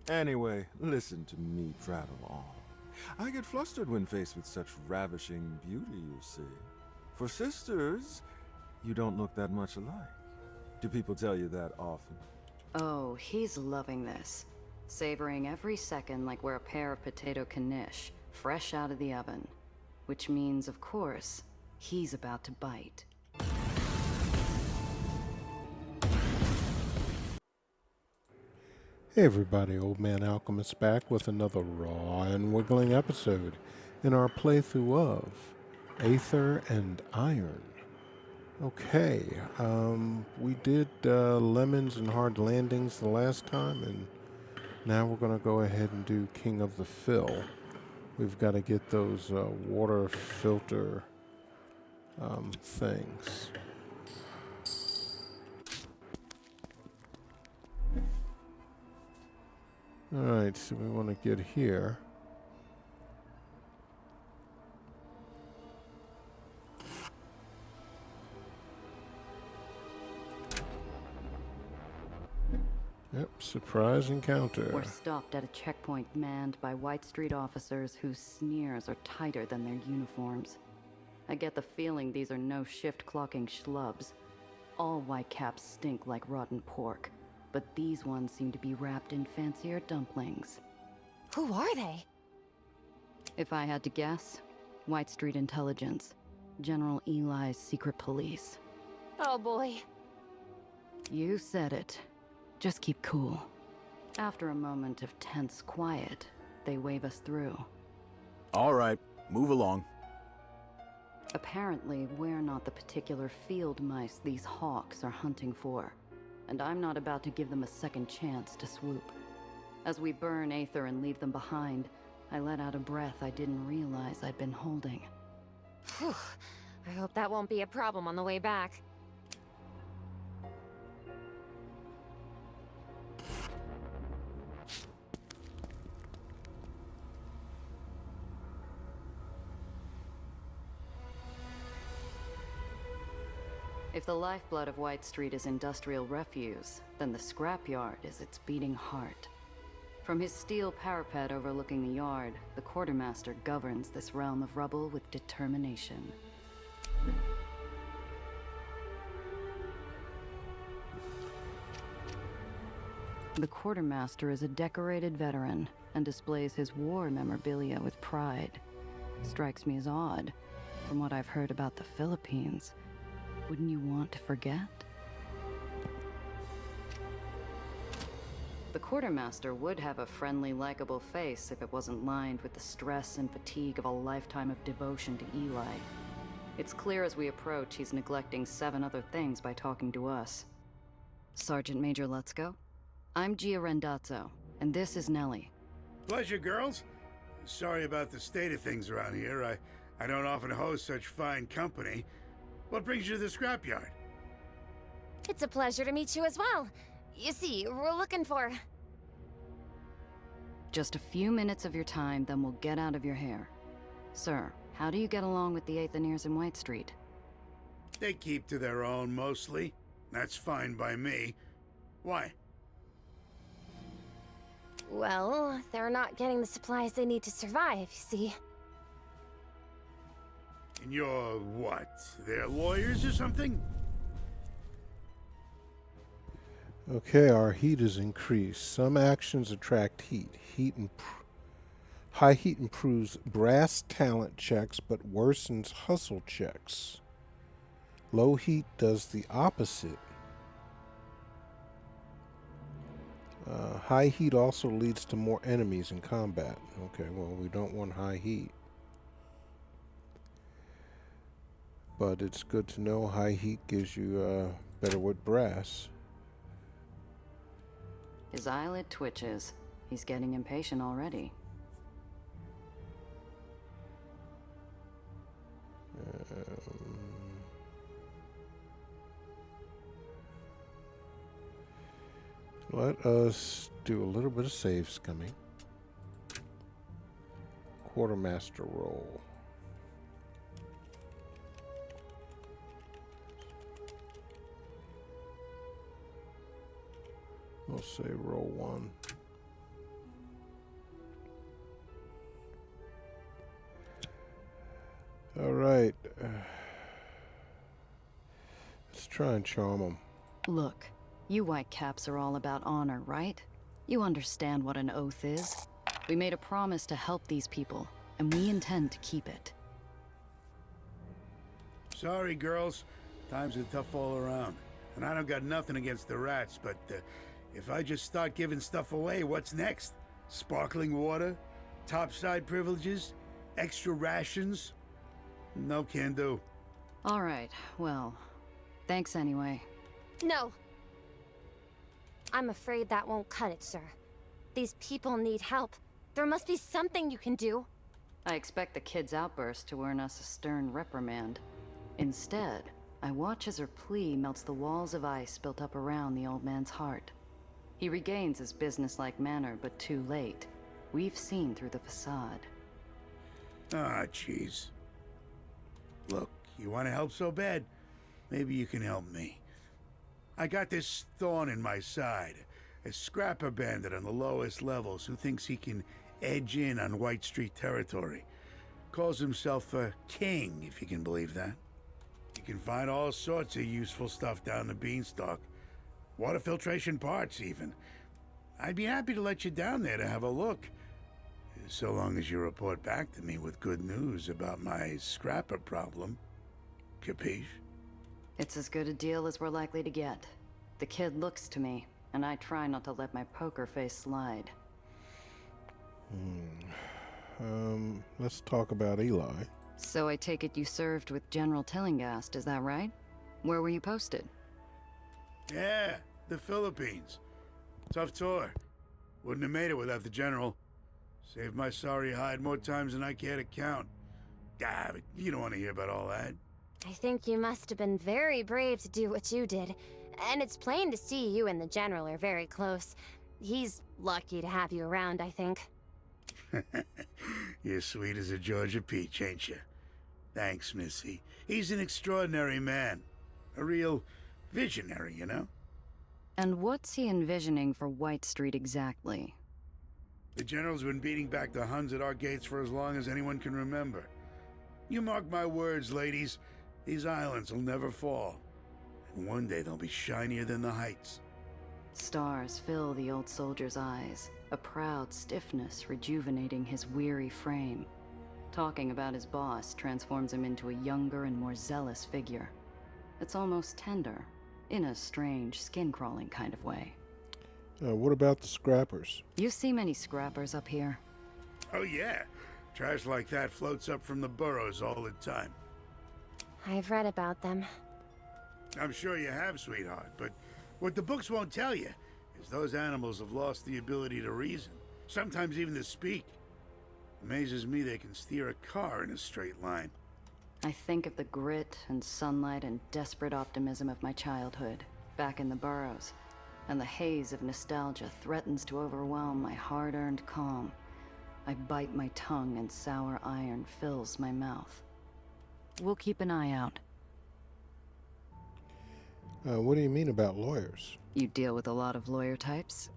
Anyway, listen to me prattle on. I get flustered when faced with such ravishing beauty, you see. For sisters, you don't look that much alike. Do people tell you that often? Oh, he's loving this. Savoring every second like we're a pair of potato knish, fresh out of the oven. Which means, of course, he's about to bite. Hey everybody, Old Man Alchemist back with another raw and wiggling episode in our playthrough of Aether and Iron. Okay, we did Lemons and Hard Landings the last time, and now we're going to go ahead and do King of the Fill. We've got to get those water filter things. Alright, so we want to get here. Yep, surprise encounter. We're stopped at a checkpoint manned by White Street officers whose sneers are tighter than their uniforms. I get the feeling these are no shift-clocking schlubs. All white caps stink like rotten pork, but these ones seem to be wrapped in fancier dumplings. Who are they? If I had to guess, White Street Intelligence. General Eli's secret police. Oh boy. You said it. Just keep cool. After a moment of tense quiet, they wave us through. All right, move along. Apparently, we're not the particular field mice these hawks are hunting for, and I'm not about to give them a second chance to swoop. As we burn Aether and leave them behind, I let out a breath I didn't realize I'd been holding. Whew. I hope that won't be a problem on the way back. If the lifeblood of White Street is industrial refuse, then the scrapyard is its beating heart. From his steel parapet overlooking the yard, the quartermaster governs this realm of rubble with determination. The quartermaster is a decorated veteran and displays his war memorabilia with pride. Strikes me as odd. From what I've heard about the Philippines, wouldn't you want to forget? The quartermaster would have a friendly, likable face if it wasn't lined with the stress and fatigue of a lifetime of devotion to Eli. It's clear as we approach he's neglecting 7 other things by talking to us. Sergeant Major Lutzko? I'm Gia Rendazzo, and this is Nellie. Pleasure, girls. Sorry about the state of things around here. I don't often host such fine company. What brings you to the scrapyard? It's a pleasure to meet you as well. You see, we're looking for... Just a few minutes of your time, then we'll get out of your hair. Sir, how do you get along with the Aethoniers in White Street? They keep to their own, mostly. That's fine by me. Why? Well, they're not getting the supplies they need to survive, you see. And you're what? They're lawyers or something? Okay, our heat is increased. Some actions attract heat. High heat improves brass talent checks but worsens hustle checks. Low heat does the opposite. High heat also leads to more enemies in combat. Okay, well, we don't want high heat. But it's good to know high heat gives you better with brass. His eyelid twitches. He's getting impatient already. Let us do a little bit of save skimming. Quartermaster roll. We'll say roll 1. All right. Let's try and charm him. Look, you Whitecaps are all about honor, right? You understand what an oath is. We made a promise to help these people, and we intend to keep it. Sorry, girls. Times are tough all around. And I don't got nothing against the rats, but if I just start giving stuff away, what's next? Sparkling water? Topside privileges? Extra rations? No can do. All right, well, thanks anyway. No. I'm afraid that won't cut it, sir. These people need help. There must be something you can do. I expect the kid's outburst to earn us a stern reprimand. Instead, I watch as her plea melts the walls of ice built up around the old man's heart. He regains his businesslike manner, but too late. We've seen through the facade. Ah, jeez. Look, you want to help so bad? Maybe you can help me. I got this thorn in my side. A scrapper bandit on the lowest levels who thinks he can edge in on White Street territory. Calls himself a king, if you can believe that. You can find all sorts of useful stuff down the beanstalk. Water filtration parts, even. I'd be happy to let you down there to have a look. So long as you report back to me with good news about my scrapper problem. Capiche? It's as good a deal as we're likely to get. The kid looks to me, and I try not to let my poker face slide. Let's talk about Eli. So I take it you served with General Tillinghast, is that right? Where were you posted? Yeah, the Philippines. Tough tour. Wouldn't have made it without the General. Saved my sorry hide more times than I care to count. Ah, but you don't want to hear about all that. I think you must have been very brave to do what you did. And it's plain to see you and the General are very close. He's lucky to have you around, I think. You're sweet as a Georgia peach, ain't you? Thanks, Missy. He's an extraordinary man. A real visionary, you know? And what's he envisioning for White Street exactly? The General's been beating back the Huns at our gates for as long as anyone can remember. You mark my words, ladies. These islands will never fall. And one day they'll be shinier than the heights. Stars fill the old soldier's eyes, a proud stiffness rejuvenating his weary frame. Talking about his boss transforms him into a younger and more zealous figure. It's almost tender, in a strange, skin-crawling kind of way. What about the scrappers? You see many scrappers up here? Oh yeah, trash like that floats up from the burrows all the time. I've read about them. I'm sure you have, sweetheart, but what the books won't tell you is those animals have lost the ability to reason, sometimes even to speak. Amazes me they can steer a car in a straight line. I think of the grit and sunlight and desperate optimism of my childhood, back in the burrows, and the haze of nostalgia threatens to overwhelm my hard-earned calm. I bite my tongue and sour iron fills my mouth. We'll keep an eye out. What do you mean about lawyers? You deal with a lot of lawyer types?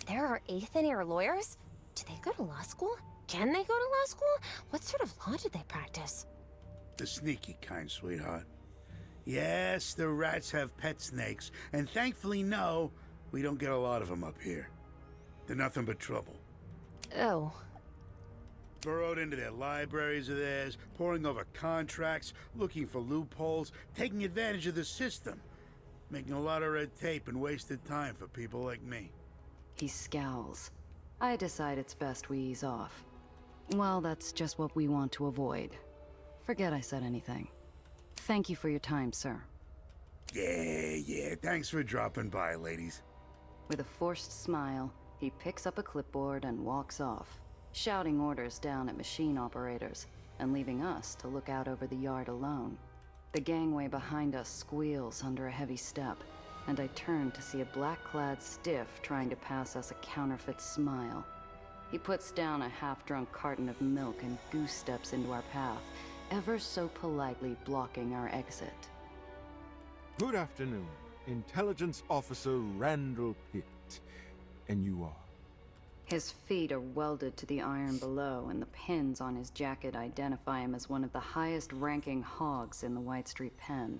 There are Aether lawyers? Do they go to law school? Can they go to law school? What sort of law do they practice? The sneaky kind, sweetheart. Yes, the rats have pet snakes, and thankfully, no, we don't get a lot of them up here. They're nothing but trouble. Oh. Burrowed into their libraries of theirs, poring over contracts, looking for loopholes, taking advantage of the system, making a lot of red tape and wasted time for people like me. He scowls. I decide it's best we ease off. Well, that's just what we want to avoid. Forget I said anything. Thank you for your time, sir. Yeah, thanks for dropping by, ladies. With a forced smile, he picks up a clipboard and walks off, shouting orders down at machine operators, and leaving us to look out over the yard alone. The gangway behind us squeals under a heavy step, and I turn to see a black-clad stiff trying to pass us a counterfeit smile. He puts down a half-drunk carton of milk and goose steps into our path, ever so politely blocking our exit. Good afternoon. Intelligence Officer Randall Pitt. And you are? His feet are welded to the iron below, and the pins on his jacket identify him as one of the highest-ranking hogs in the White Street Pen.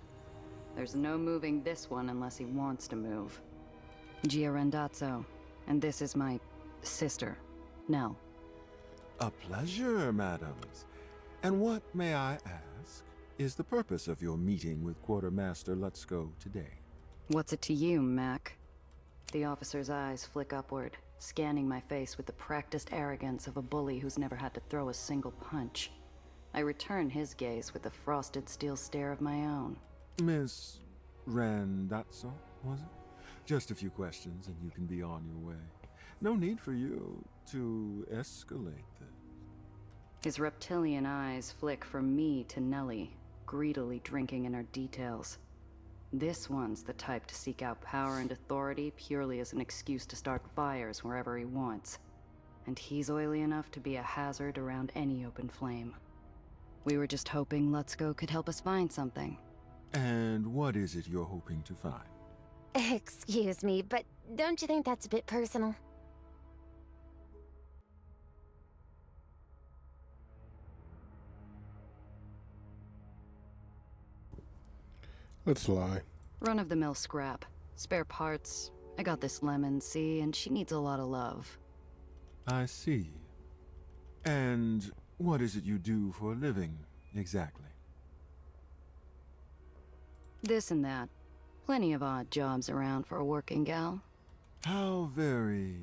There's no moving this one unless he wants to move. Gia Rendazzo, and this is my sister, Nell. A pleasure, madams. And what, may I ask, is the purpose of your meeting with Quartermaster Lutzko today? What's it to you, Mac? The officer's eyes flick upward, scanning my face with the practiced arrogance of a bully who's never had to throw a single punch. I return his gaze with the frosted steel stare of my own. Miss Randazzo, was it? Just a few questions and you can be on your way. No need for you to escalate this. His reptilian eyes flick from me to Nellie, greedily drinking in her details. This one's the type to seek out power and authority purely as an excuse to start fires wherever he wants. And he's oily enough to be a hazard around any open flame. We were just hoping Lutzko could help us find something. And what is it you're hoping to find? Excuse me, but don't you think that's a bit personal? Let's lie. Run-of-the-mill scrap. Spare parts. I got this lemon, see, and she needs a lot of love. I see. And what is it you do for a living, exactly? This and that. Plenty of odd jobs around for a working gal. How very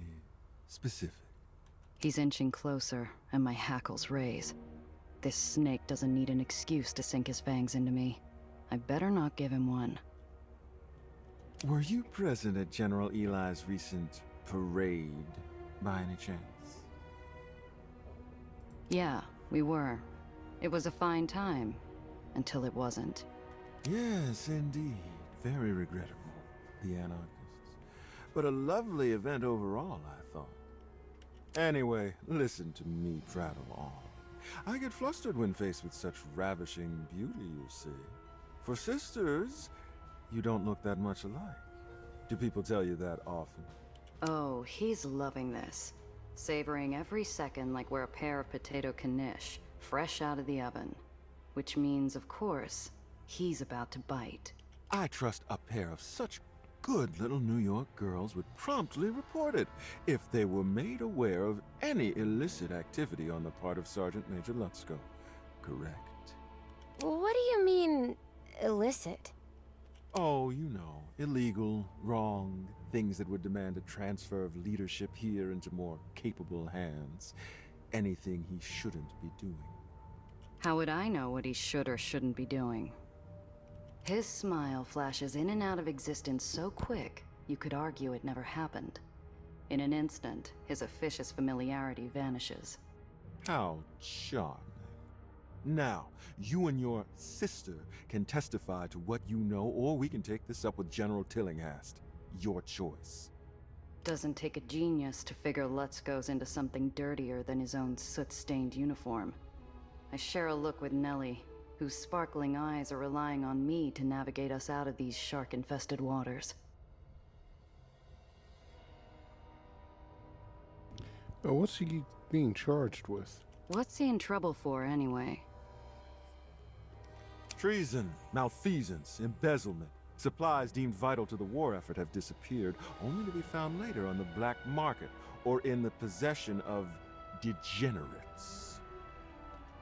specific. He's inching closer, and my hackles raise. This snake doesn't need an excuse to sink his fangs into me. I better not give him one. Were you present at General Eli's recent parade, by any chance? Yeah, we were. It was a fine time. Until it wasn't. Yes, indeed. Very regrettable, the anarchists. But a lovely event overall, I thought. Anyway, listen to me prattle on. I get flustered when faced with such ravishing beauty, you see. For sisters, you don't look that much alike. Do people tell you that often? Oh, he's loving this. Savoring every second like we're a pair of potato knish, fresh out of the oven. Which means, of course, he's about to bite. I trust a pair of such good little New York girls would promptly report it if they were made aware of any illicit activity on the part of Sergeant Major Lutzko. Correct? What do you mean, illicit? Oh, you know, illegal, wrong, things that would demand a transfer of leadership here into more capable hands. Anything he shouldn't be doing. How would I know what he should or shouldn't be doing? His smile flashes in and out of existence so quick, you could argue it never happened. In an instant, his officious familiarity vanishes. How charming. Now, you and your sister can testify to what you know, or we can take this up with General Tillinghast. Your choice. Doesn't take a genius to figure Lutzko's into something dirtier than his own soot-stained uniform. I share a look with Nellie, whose sparkling eyes are relying on me to navigate us out of these shark-infested waters. Oh, what's he being charged with? What's he in trouble for, anyway? Treason, malfeasance, embezzlement. Supplies deemed vital to the war effort have disappeared, only to be found later on the black market or in the possession of degenerates.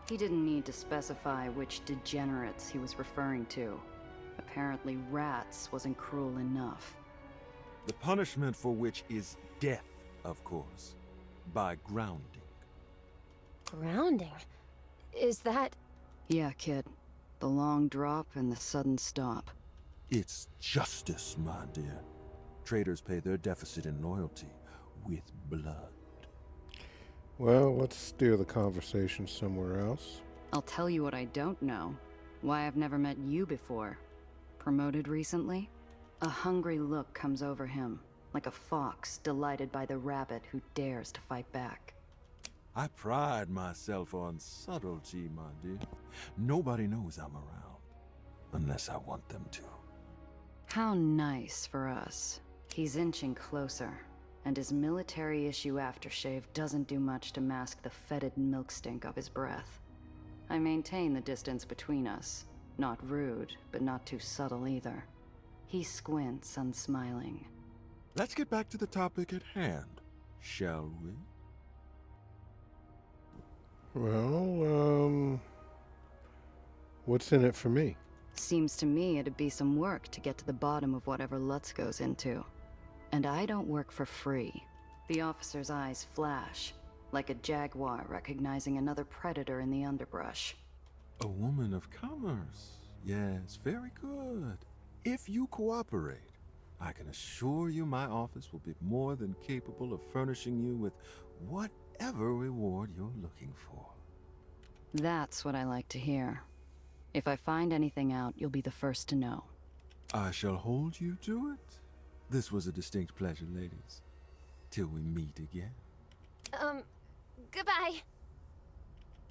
He didn't need to specify which degenerates he was referring to. Apparently rats wasn't cruel enough. The punishment for which is death, of course, by grounding. Grounding? Is that... Yeah, kid. The long drop and the sudden stop. It's justice, my dear. Traitors pay their deficit in loyalty with blood. Well, let's steer the conversation somewhere else. I'll tell you what I don't know. Why I've never met you before. Promoted recently? A hungry look comes over him, like a fox delighted by the rabbit who dares to fight back. I pride myself on subtlety, my dear. Nobody knows I'm around, unless I want them to. How nice for us. He's inching closer. and his military-issue aftershave doesn't do much to mask the fetid milk stink of his breath. I maintain the distance between us. Not rude, but not too subtle either. He squints, unsmiling. Let's get back to the topic at hand, shall we? Well, what's in it for me? Seems to me it'd be some work to get to the bottom of whatever Lutz goes into. And I don't work for free. The officer's eyes flash, like a jaguar recognizing another predator in the underbrush. A woman of commerce. Yes, very good. If you cooperate, I can assure you my office will be more than capable of furnishing you with whatever reward you're looking for. That's what I like to hear. If I find anything out, you'll be the first to know. I shall hold you to it. This was a distinct pleasure, ladies. Till we meet again. Goodbye.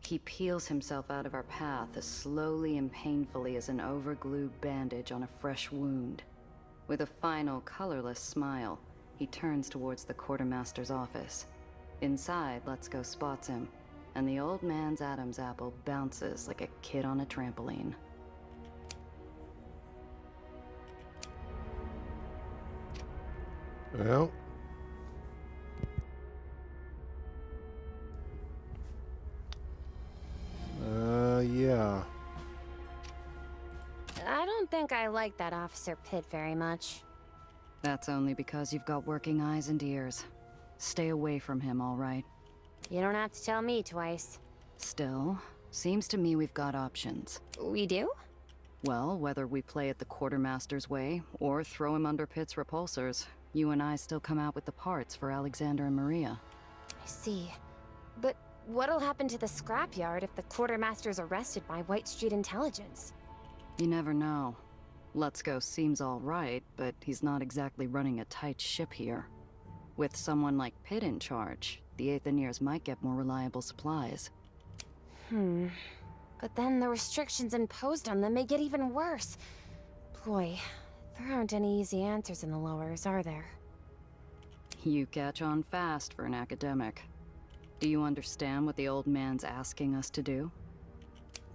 He peels himself out of our path as slowly and painfully as an overglued bandage on a fresh wound. With a final, colorless smile, he turns towards the quartermaster's office. Inside, Let's Go spots him, and the old man's Adam's apple bounces like a kid on a trampoline. Well, yeah. I don't think I like that Officer Pitt very much. That's only because you've got working eyes and ears. Stay away from him, all right? You don't have to tell me twice. Still, seems to me we've got options. We do? Well, whether we play it the quartermaster's way, or throw him under Pitt's repulsors, you and I still come out with the parts for Alexander and Maria. I see. But what'll happen to the scrapyard if the quartermaster's arrested by White Street Intelligence? You never know. Let's Go seems all right, but he's not exactly running a tight ship here. With someone like Pitt in charge, the Aetherians might get more reliable supplies. But then the restrictions imposed on them may get even worse. Boy, there aren't any easy answers in the lowers, are there? You catch on fast for an academic. Do you understand what the old man's asking us to do?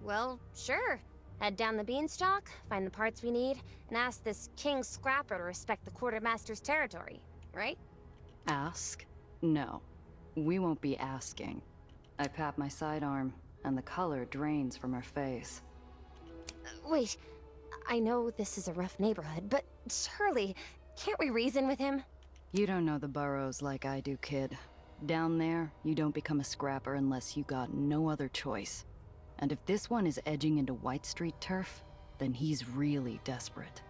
Well, sure. Head down the beanstalk, find the parts we need, and ask this King Scrapper to respect the quartermaster's territory, right? Ask? No. We won't be asking. I pat my sidearm, and the color drains from her face. Wait, I know this is a rough neighborhood, but surely, can't we reason with him? You don't know the boroughs like I do, kid. Down there, you don't become a scrapper unless you got no other choice. And if this one is edging into White Street turf, then he's really desperate.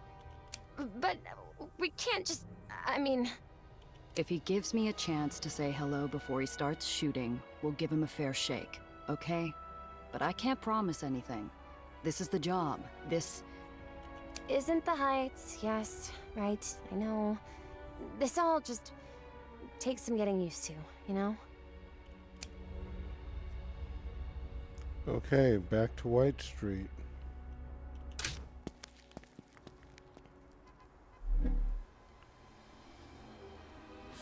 But we can't just... I mean... If he gives me a chance to say hello before he starts shooting, we'll give him a fair shake, okay? But I can't promise anything. This is the job. This... Isn't the Heights, yes, right, I know. This all just takes some getting used to, you know? Okay, back to White Street.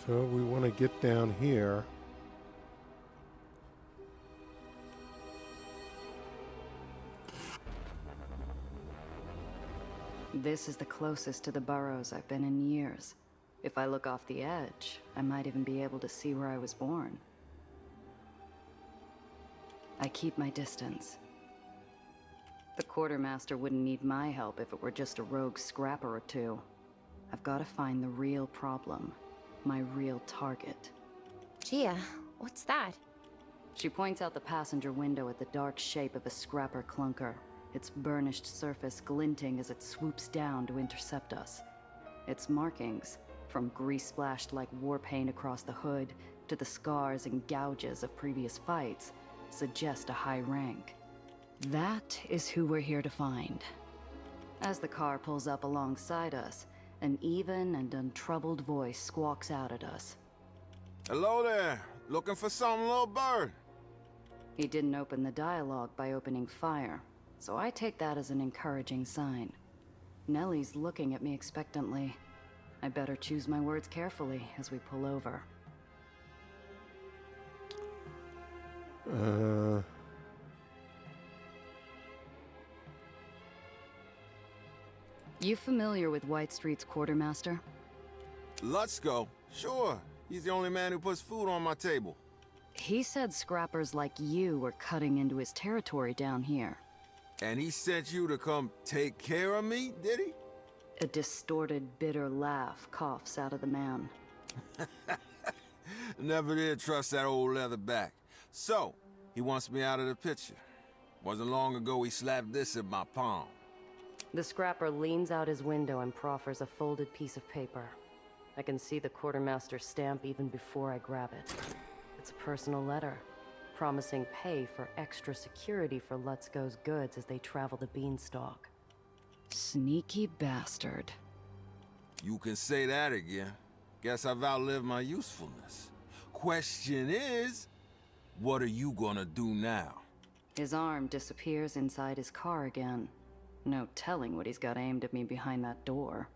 So we want to get down here. This is the closest to the burrows I've been in years. If I look off the edge, I might even be able to see where I was born. I keep my distance. The quartermaster wouldn't need my help if it were just a rogue scrapper or two. I've got to find the real problem, my real target. Gia, what's that? She points out the passenger window at the dark shape of a scrapper clunker, its burnished surface glinting as it swoops down to intercept us. Its markings, from grease-splashed like war paint across the hood to the scars and gouges of previous fights, suggest a high rank. That is who we're here to find. As the car pulls up alongside us, an even and untroubled voice squawks out at us. Hello there. Looking for something, little bird? He didn't open the dialogue by opening fire, so I take that as an encouraging sign. Nellie's looking at me expectantly. I better choose my words carefully as we pull over. You familiar with White Street's quartermaster? Let's go. Sure. He's the only man who puts food on my table. He said scrappers like you were cutting into his territory down here. And he sent you to come take care of me, did he? A distorted, bitter laugh coughs out of the man. Never did trust that old leatherback. So, he wants me out of the picture. Wasn't long ago he slapped this in my palm. The scrapper leans out his window and proffers a folded piece of paper. I can see the quartermaster's stamp even before I grab it. It's a personal letter, promising pay for extra security for Let's Go's goods as they travel the Beanstalk. Sneaky bastard. You can say that again. Guess I've outlived my usefulness. Question is, what are you gonna do now? His arm disappears inside his car again. No telling what he's got aimed at me behind that door.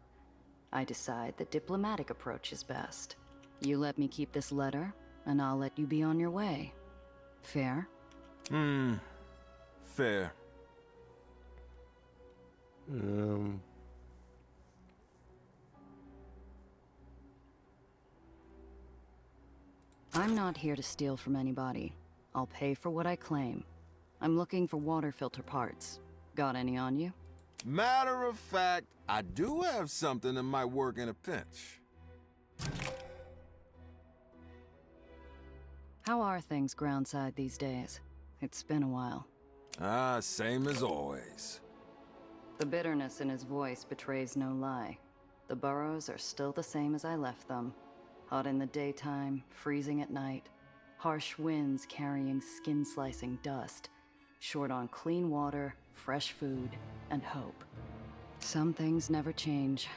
I decide the diplomatic approach is best. You let me keep this letter, and I'll let you be on your way. Fair? Fair. I'm not here to steal from anybody. I'll pay for what I claim. I'm looking for water filter parts. Got any on you? Matter of fact, I do have something that might work in a pinch. How are things groundside these days? It's been a while. Same as always. The bitterness in his voice betrays no lie. The burrows are still the same as I left them. Hot in the daytime, freezing at night. Harsh winds carrying skin-slicing dust. Short on clean water, fresh food, and hope. Some things never change.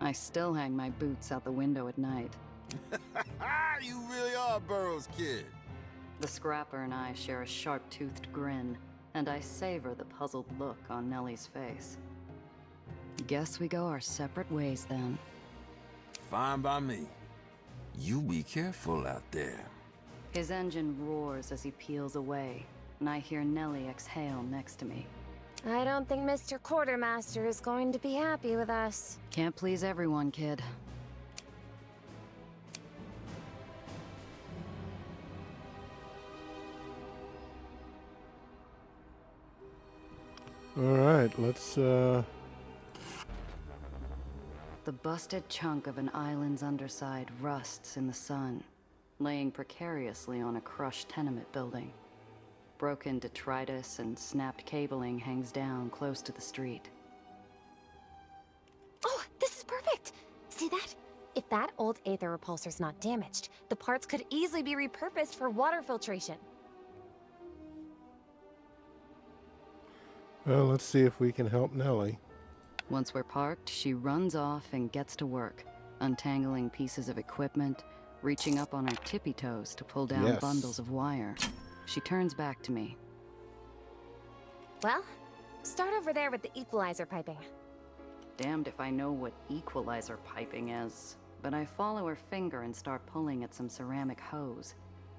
I still hang my boots out the window at night. You really are Burroughs' kid. The scrapper and I share a sharp-toothed grin, and I savor the puzzled look on Nellie's face. Guess we go our separate ways then. Fine by me. You be careful out there. His engine roars as he peels away, and I hear Nellie exhale next to me. I don't think Mr. Quartermaster is going to be happy with us. Can't please everyone, kid. All right, let's The busted chunk of an island's underside rusts in the sun, laying precariously on a crushed tenement building. Broken detritus and snapped cabling hangs down close to the street. Oh, this is perfect! See that? If that old Aether repulsor's not damaged, the parts could easily be repurposed for water filtration. Well, let's see if we can help Nellie. Once we're parked, she runs off and gets to work, untangling pieces of equipment, reaching up on her tippy toes to pull down Yes. bundles of wire. She turns back to me. Well, start over there with the equalizer piping. Damned if I know what equalizer piping is, but I follow her finger and start pulling at some ceramic hose.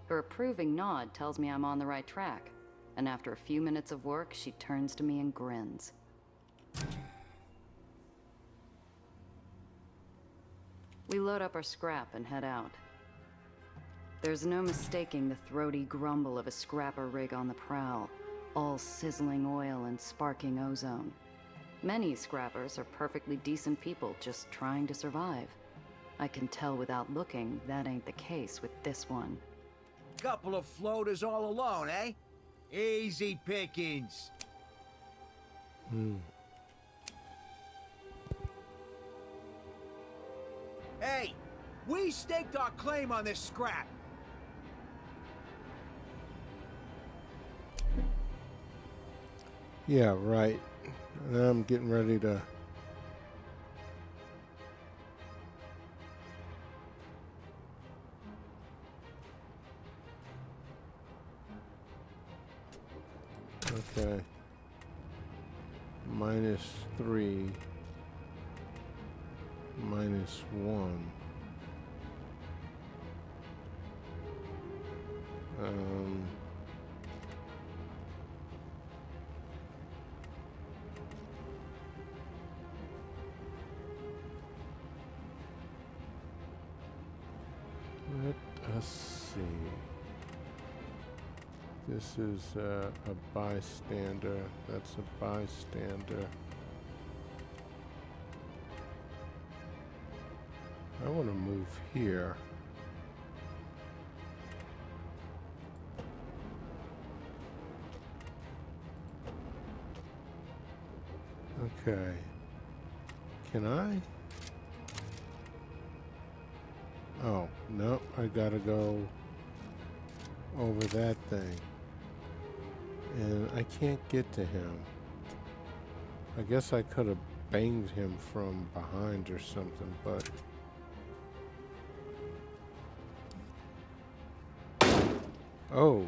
Her approving nod tells me I'm on the right track, and after a few minutes of work, she turns to me and grins. We load up our scrap and head out. There's no mistaking the throaty grumble of a scrapper rig on the prowl, all sizzling oil and sparking ozone. Many scrappers are perfectly decent people just trying to survive. I can tell without looking that ain't the case with this one. Couple of floaters all alone, eh? Easy pickings. Hey, we staked our claim on this scrap. Yeah, right. I'm getting ready to... Okay. -3. -1. Let us see. This is a bystander. That's a bystander. I want to move here. Okay. Can I? Oh, no, I gotta go over that thing. And I can't get to him. I guess I could have banged him from behind or something, but... Oh.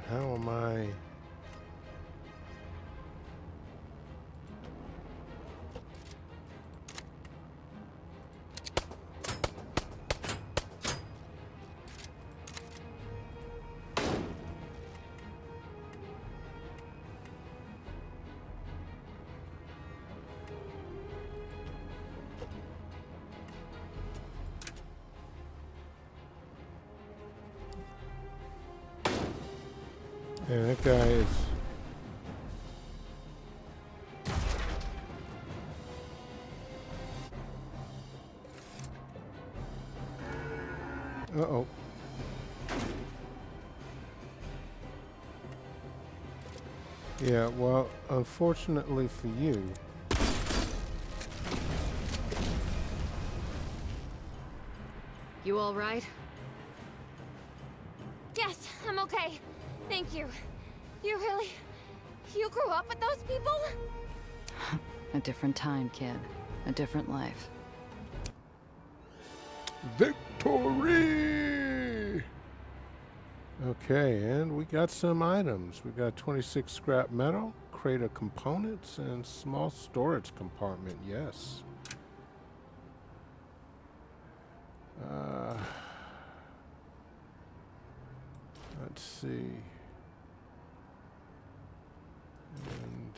How am I... Yeah, that guy is... Uh-oh. Yeah, well, unfortunately for you... You all right? Yes, I'm okay. Thank you. You grew up with those people? A different time, kid. A different life. Victory! Okay, and we got some items. We got 26 scrap metal, crate of components, and small storage compartment, yes. Let's see. And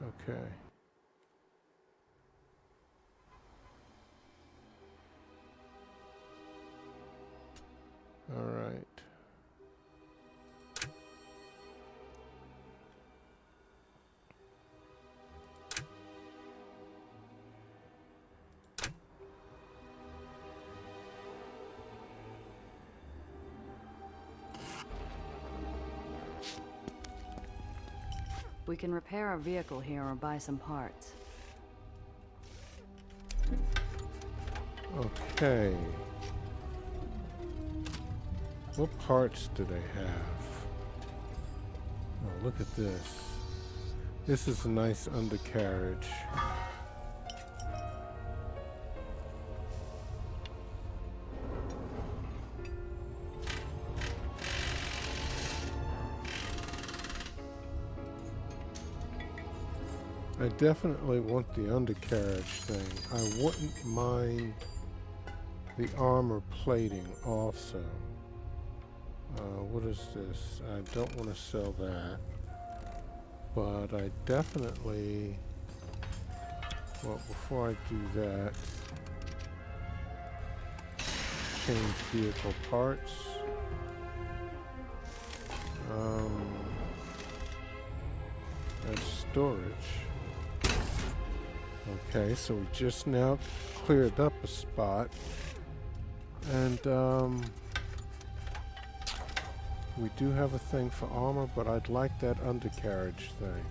okay. All right. We can repair our vehicle here or buy some parts. Okay. What parts do they have? Oh, look at this. This is a nice undercarriage. I definitely want the undercarriage thing. I wouldn't mind the armor plating also. What is this? I don't want to sell that. But I definitely... Well, before I do that... Change vehicle parts. That's storage. Okay, so we just now cleared up a spot. And, we do have a thing for armor, but I'd like that undercarriage thing.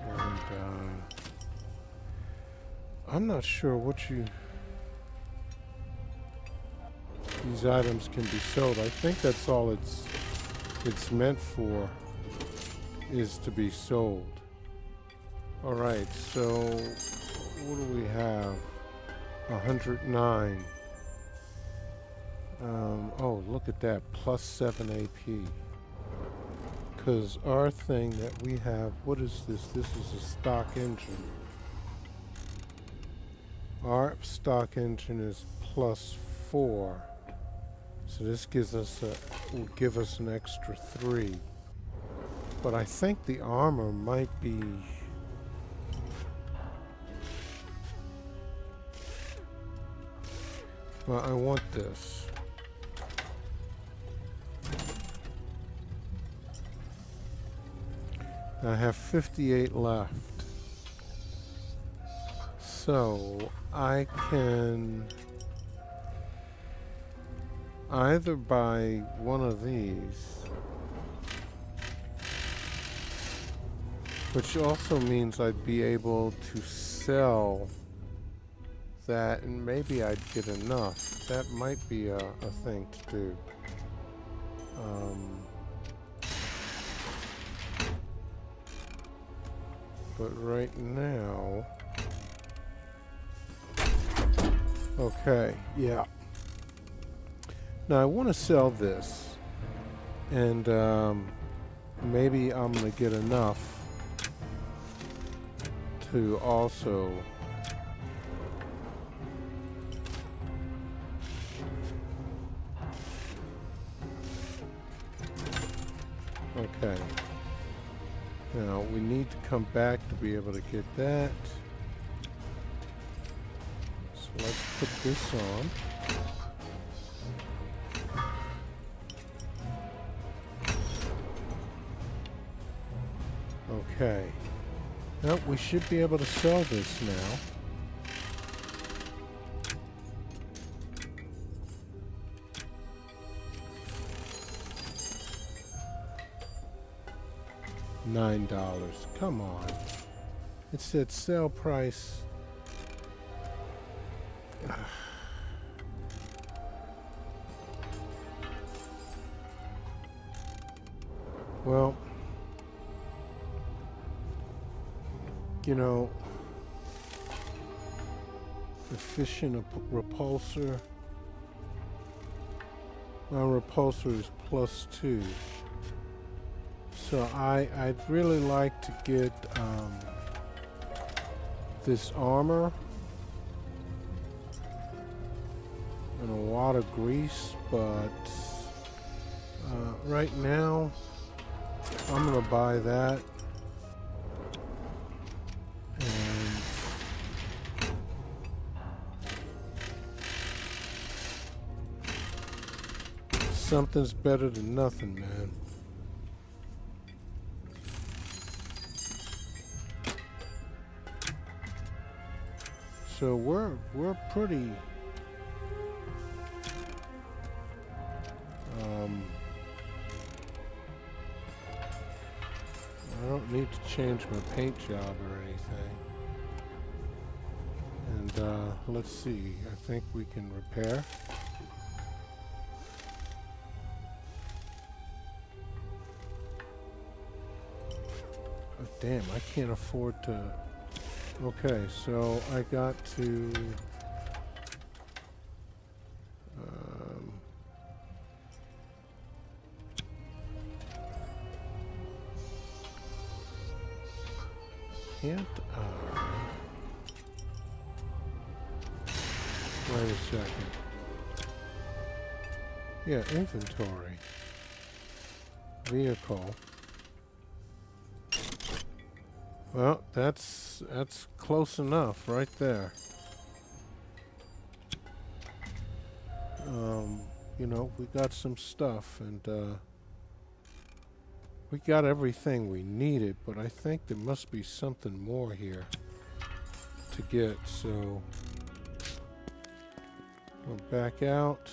And, I'm not sure what these items can be sold. I think that's all it's meant for. is to be sold. Alright, so what do we have? 109. Oh, look at that. Plus 7 AP. Because our thing that we have, what is this? This is a stock engine. Our stock engine is plus 4. So this gives us will give us an extra 3. But I think the armor might be... Well, I want this. I have 58 left. So I can either buy one of these, which also means I'd be able to sell that, and maybe I'd get enough. That might be a thing to do. But right now... Okay, yeah. Now I want to sell this, and maybe I'm going to get enough to also okay. Now we need to come back to be able to get that. So let's put this on. Okay. Well, we should be able to sell this now. $9. Come on. It said sell price. Well, you know, efficient repulsor. My repulsor is +2. So I'd really like to get this armor and a wad of grease, but right now I'm gonna buy that, and something's better than nothing, man. So we're pretty I don't need to change my paint job or anything. And let's see, I think we can repair. Oh, damn, I can't afford to. Okay, so I got to can't wait a second. Yeah, inventory. Vehicle. Well, that's close enough right there. You know, we got some stuff, and we got everything we needed, but I think there must be something more here to get, so we'll back out.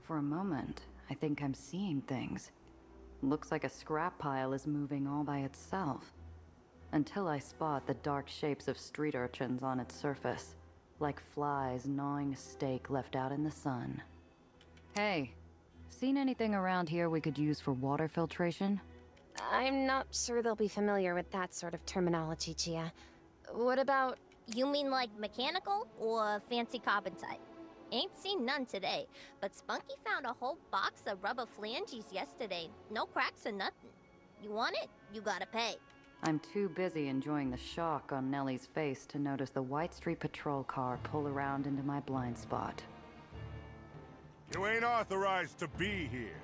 For a moment, I think I'm seeing things. Looks like a scrap pile is moving all by itself. Until I spot the dark shapes of street urchins on its surface. like flies gnawing a steak left out in the sun. Hey, seen anything around here we could use for water filtration? I'm not sure they'll be familiar with that sort of terminology, Gia. What about... You mean like mechanical or fancy carbon type? Ain't seen none today, but Spunky found a whole box of rubber flanges yesterday. No cracks or nothing. You want it? You gotta pay. I'm too busy enjoying the shock on Nellie's face to notice the White Street Patrol car pull around into my blind spot. You ain't authorized to be here.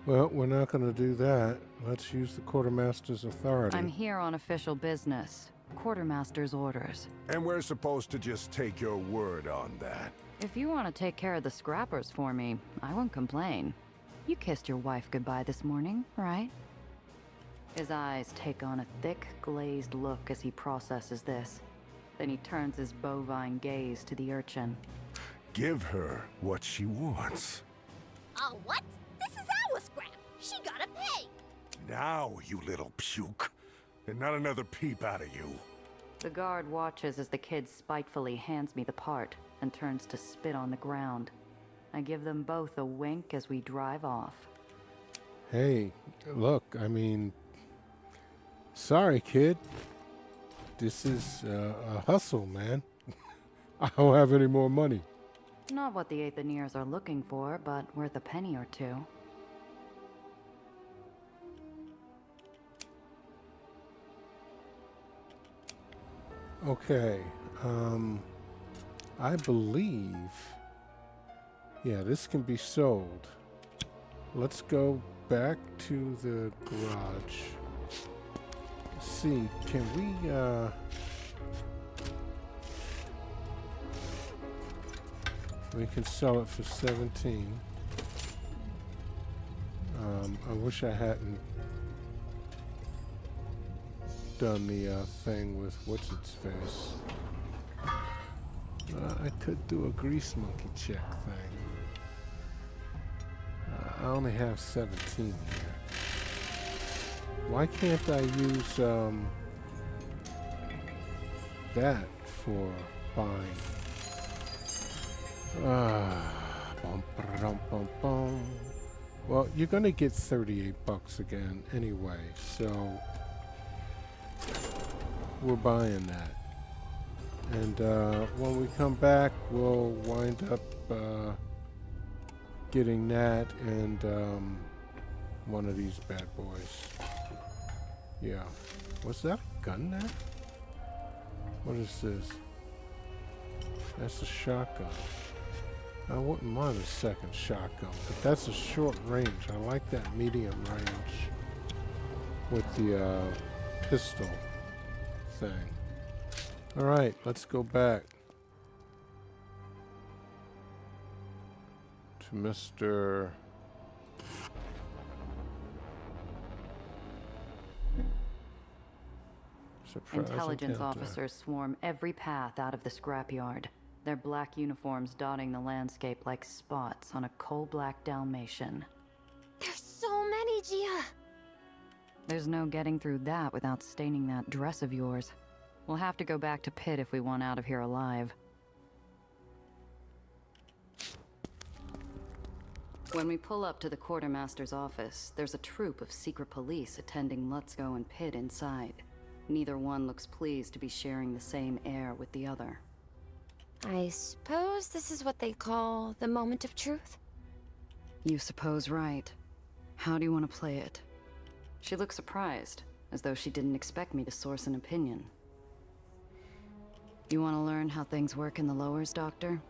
Well, we're not going to do that. Let's use the quartermaster's authority. I'm here on official business. Quartermaster's orders. And we're supposed to just take your word on that. If you want to take care of the scrappers for me, I won't complain. You kissed your wife goodbye this morning, right? His eyes take on a thick, glazed look as he processes this. Then he turns his bovine gaze to the urchin. Give her what she wants. Oh, what? This is our scrap. She gotta pay. Now, you little puke. And not another peep out of you. The guard watches as the kid spitefully hands me the part and turns to spit on the ground. I give them both a wink as we drive off. Hey, look, I mean... Sorry, kid. This is a hustle, man. I don't have any more money. Not what the Aetherians are looking for, but worth a penny or two. Okay, I believe... Yeah, this can be sold. Let's go back to the garage. See, can we, we can sell it for 17. I wish I hadn't done the thing with what's its face. I could do a grease monkey check thing. I only have 17 here. Why can't I use that for buying? Bum, ba-dum, bum, bum. Well, you're gonna get 38 bucks again anyway, so we're buying that. And when we come back, we'll wind up getting that and one of these bad boys. Yeah. Was that a gun there? What is this? That's a shotgun. I wouldn't mind a second shotgun, but that's a short range. I like that medium range with the pistol thing. Alright, let's go back to Mr. Surprise Intelligence encounter. officers swarm every path out of the scrapyard, their black uniforms dotting the landscape like spots on a coal-black Dalmatian. There's so many, Gia! There's no getting through that without staining that dress of yours. We'll have to go back to Pitt if we want out of here alive. When we pull up to the quartermaster's office, there's a troop of secret police attending Lutzko and Pitt inside. Neither one looks pleased to be sharing the same air with the other. I suppose this is what they call the moment of truth? You suppose right. How do you want to play it? She looks surprised, as though she didn't expect me to source an opinion. You want to learn how things work in the lowers, Doctor?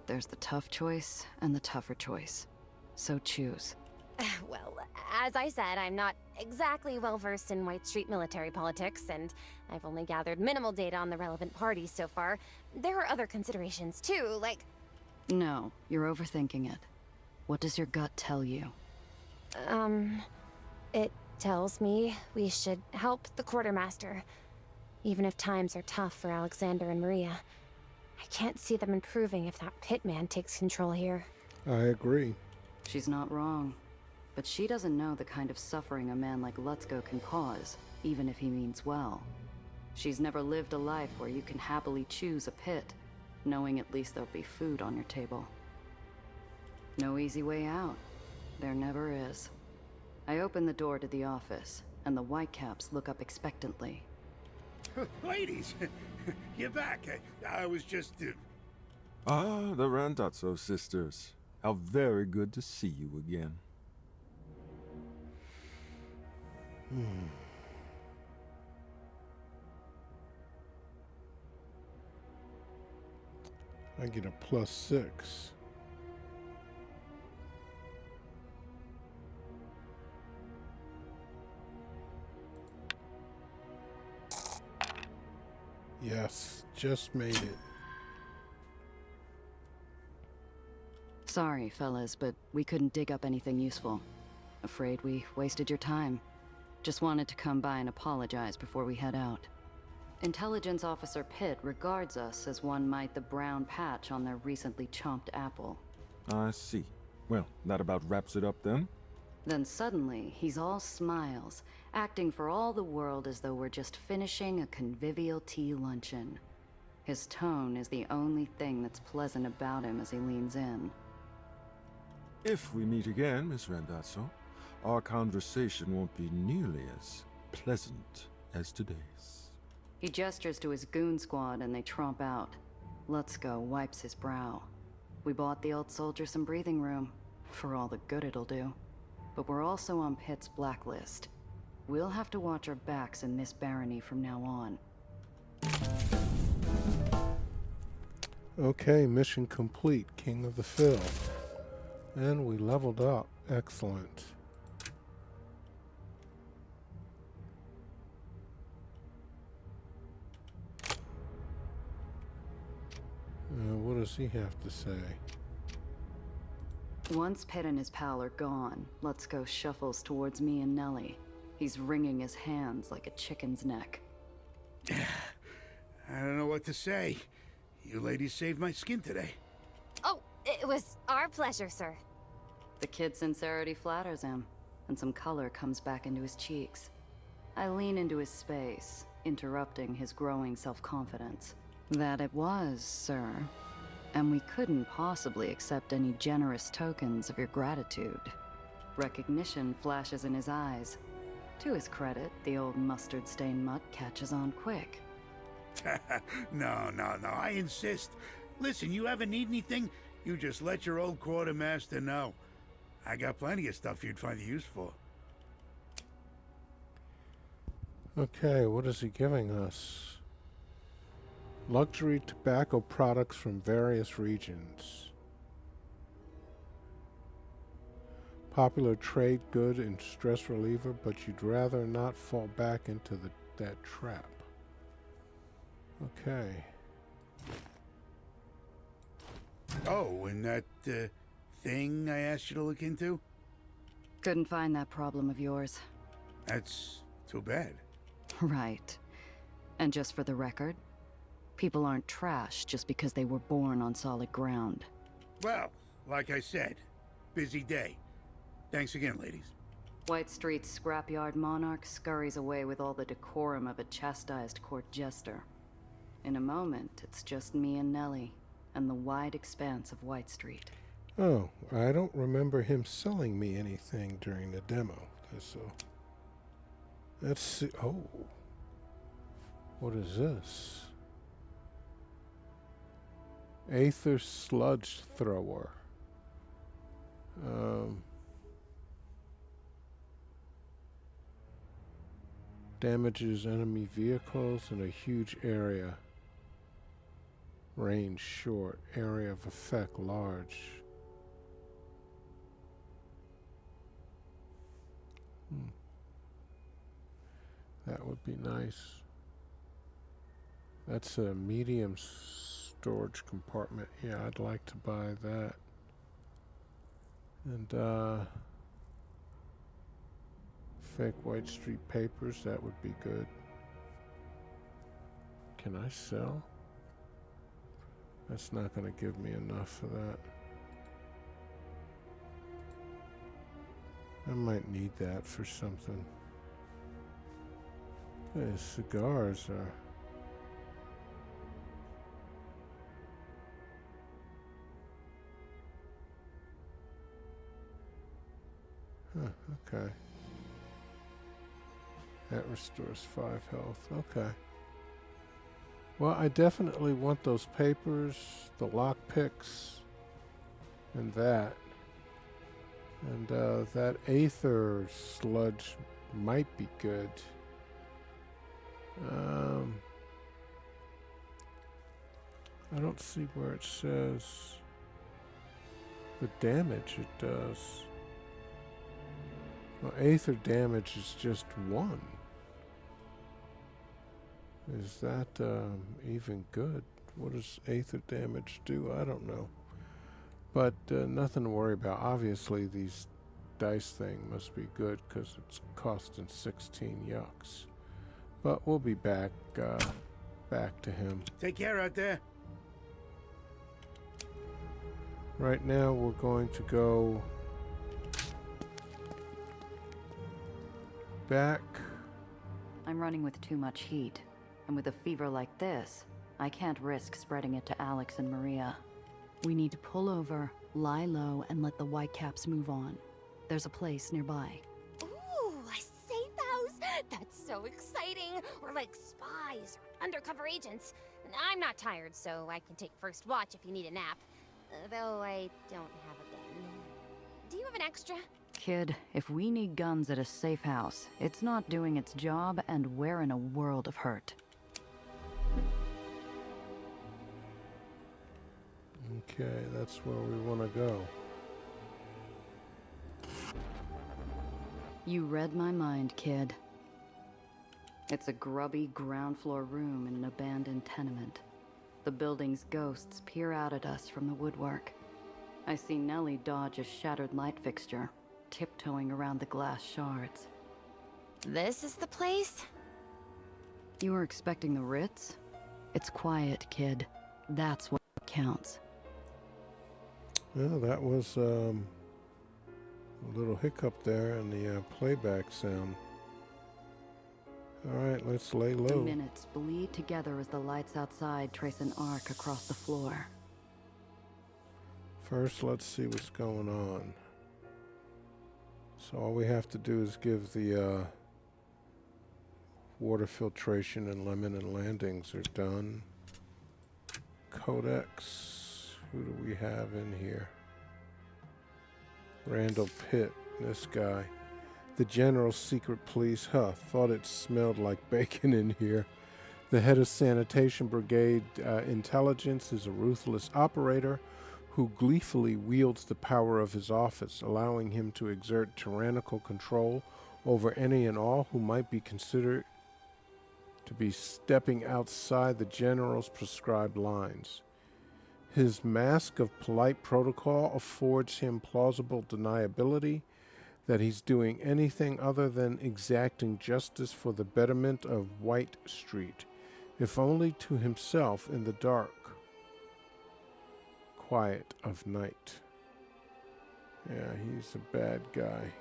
There's the tough choice and the tougher choice. So choose. Well, as I said, I'm not exactly well-versed in White Street military politics, and I've only gathered minimal data on the relevant parties so far. There are other considerations, too, like... No, you're overthinking it. What does your gut tell you? It tells me we should help the quartermaster, even if times are tough for Alexander and Maria. I can't see them improving if that pitman takes control here. I agree. She's not wrong. But she doesn't know the kind of suffering a man like Lutzko can cause, even if he means well. She's never lived a life where you can happily choose a pit, knowing at least there'll be food on your table. No easy way out. There never is. I open the door to the office, and the Whitecaps look up expectantly. Ladies, you're back. I was just... Ah, the Randazzo sisters. How very good to see you again. I get a +6. Yes, just made it. Sorry, fellas, but we couldn't dig up anything useful. Afraid we wasted your time. Just wanted to come by and apologize before we head out. Intelligence Officer Pitt regards us as one might the brown patch on their recently chomped apple. I see. Well, that about wraps it up then. Then suddenly, he's all smiles, acting for all the world as though we're just finishing a convivial tea luncheon. His tone is the only thing that's pleasant about him as he leans in. If we meet again, Miss Randazzo, our conversation won't be nearly as pleasant as today's. He gestures to his goon squad and they tromp out. Lutzko wipes his brow. We bought the old soldier some breathing room, for all the good it'll do. But we're also on Pitt's blacklist. We'll have to watch our backs in this barony from now on. Okay, mission complete, King of the Fill. And we leveled up. Excellent. What does he have to say? Once Pitt and his pal are gone, Lutzko shuffles towards me and Nellie. He's wringing his hands like a chicken's neck. I don't know what to say. You ladies saved my skin today. Oh, it was our pleasure, sir. The kid's sincerity flatters him, and some color comes back into his cheeks. I lean into his space, interrupting his growing self-confidence. That it was, sir. And we couldn't possibly accept any generous tokens of your gratitude. Recognition flashes in his eyes. To his credit, the old mustard-stained mutt catches on quick. No, I insist. Listen, you ever need anything, you just let your old quartermaster know. I got plenty of stuff you'd find use for. Okay, what is he giving us? Luxury tobacco products from various regions. Popular trade good and stress reliever, but you'd rather not fall back into that trap. Okay. Oh, and that thing I asked you to look into? Couldn't find that problem of yours. That's too bad. Right. And just for the record, people aren't trash just because they were born on solid ground. Well, like I said, busy day. Thanks again, ladies. White Street's scrapyard monarch scurries away with all the decorum of a chastised court jester. In a moment, it's just me and Nellie, and the wide expanse of White Street. Oh, I don't remember him selling me anything during the demo. So, let's see. Oh, what is this? Aether sludge thrower. Damages enemy vehicles in a huge area. Range short. Area of effect large. That would be nice. That's a medium storage compartment. Yeah, I'd like to buy that. And fake White Street papers, that would be good. Can I sell? That's not going to give me enough for that. I might need that for something. Hey, cigars are Okay. That restores 5 health. Okay. Well, I definitely want those papers, the lockpicks, and that. And that Aether sludge might be good. I don't see where it says the damage it does. Well, Aether damage is just 1. Is that even good? What does Aether damage do? I don't know. But nothing to worry about. Obviously, these dice thing must be good because it's costing 16 yucks. But we'll be back to him. Take care out there. Right now, we're going to go back. I'm running with too much heat, and with a fever like this, I can't risk spreading it to Alex and Maria. We need to pull over, lie low, and let the Whitecaps move on. There's a place nearby. Ooh, a safe house? That's so exciting. We're like spies or undercover agents. I'm not tired, so I can take first watch if you need a nap. Though I don't have a gun. Do you have an extra? Kid, if we need guns at a safe house, it's not doing its job, and we're in a world of hurt. Okay, that's where we want to go. You read my mind, kid. It's a grubby ground floor room in an abandoned tenement. The building's ghosts peer out at us from the woodwork. I see Nellie dodge a shattered light fixture, tiptoeing around the glass shards. This is the place? You were expecting the Ritz? It's quiet, kid. That's what counts. Well, that was a little hiccup there in the playback sound. All right, let's lay The low. minutes bleed together as the lights outside trace an arc across the floor. First, let's see what's going on. So all we have to do is give the water filtration and lemon and landings are done. Codex, who do we have in here? Randall Pitt, this guy. The General's secret police, thought it smelled like bacon in here. The head of Sanitation Brigade Intelligence is a ruthless operator who gleefully wields the power of his office, allowing him to exert tyrannical control over any and all who might be considered to be stepping outside the General's prescribed lines. His mask of polite protocol affords him plausible deniability that he's doing anything other than exacting justice for the betterment of White Street, if only to himself in the dark quiet of night. Yeah, he's a bad guy.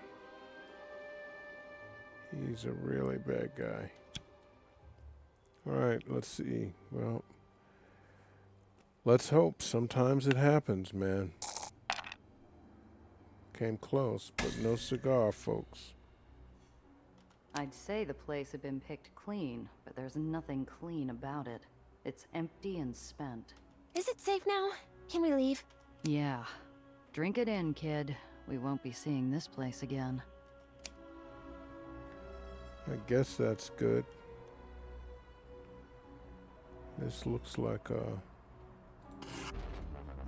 He's a really bad guy. Alright, let's see. Well, let's hope. Sometimes it happens, man. Came close, but no cigar, folks. I'd say the place had been picked clean, but there's nothing clean about it. It's empty and spent. Is it safe now? Can we leave? Yeah. Drink it in, kid. We won't be seeing this place again. I guess that's good. This looks like a...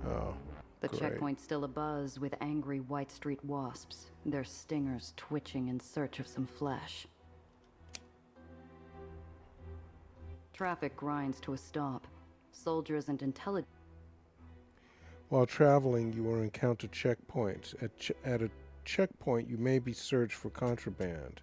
Oh, The great. checkpoint's still abuzz with angry White Street wasps, their stingers twitching in search of some flesh. Traffic grinds to a stop. Soldiers and intelligence. While traveling, you will encounter checkpoints. At a checkpoint, you may be searched for contraband.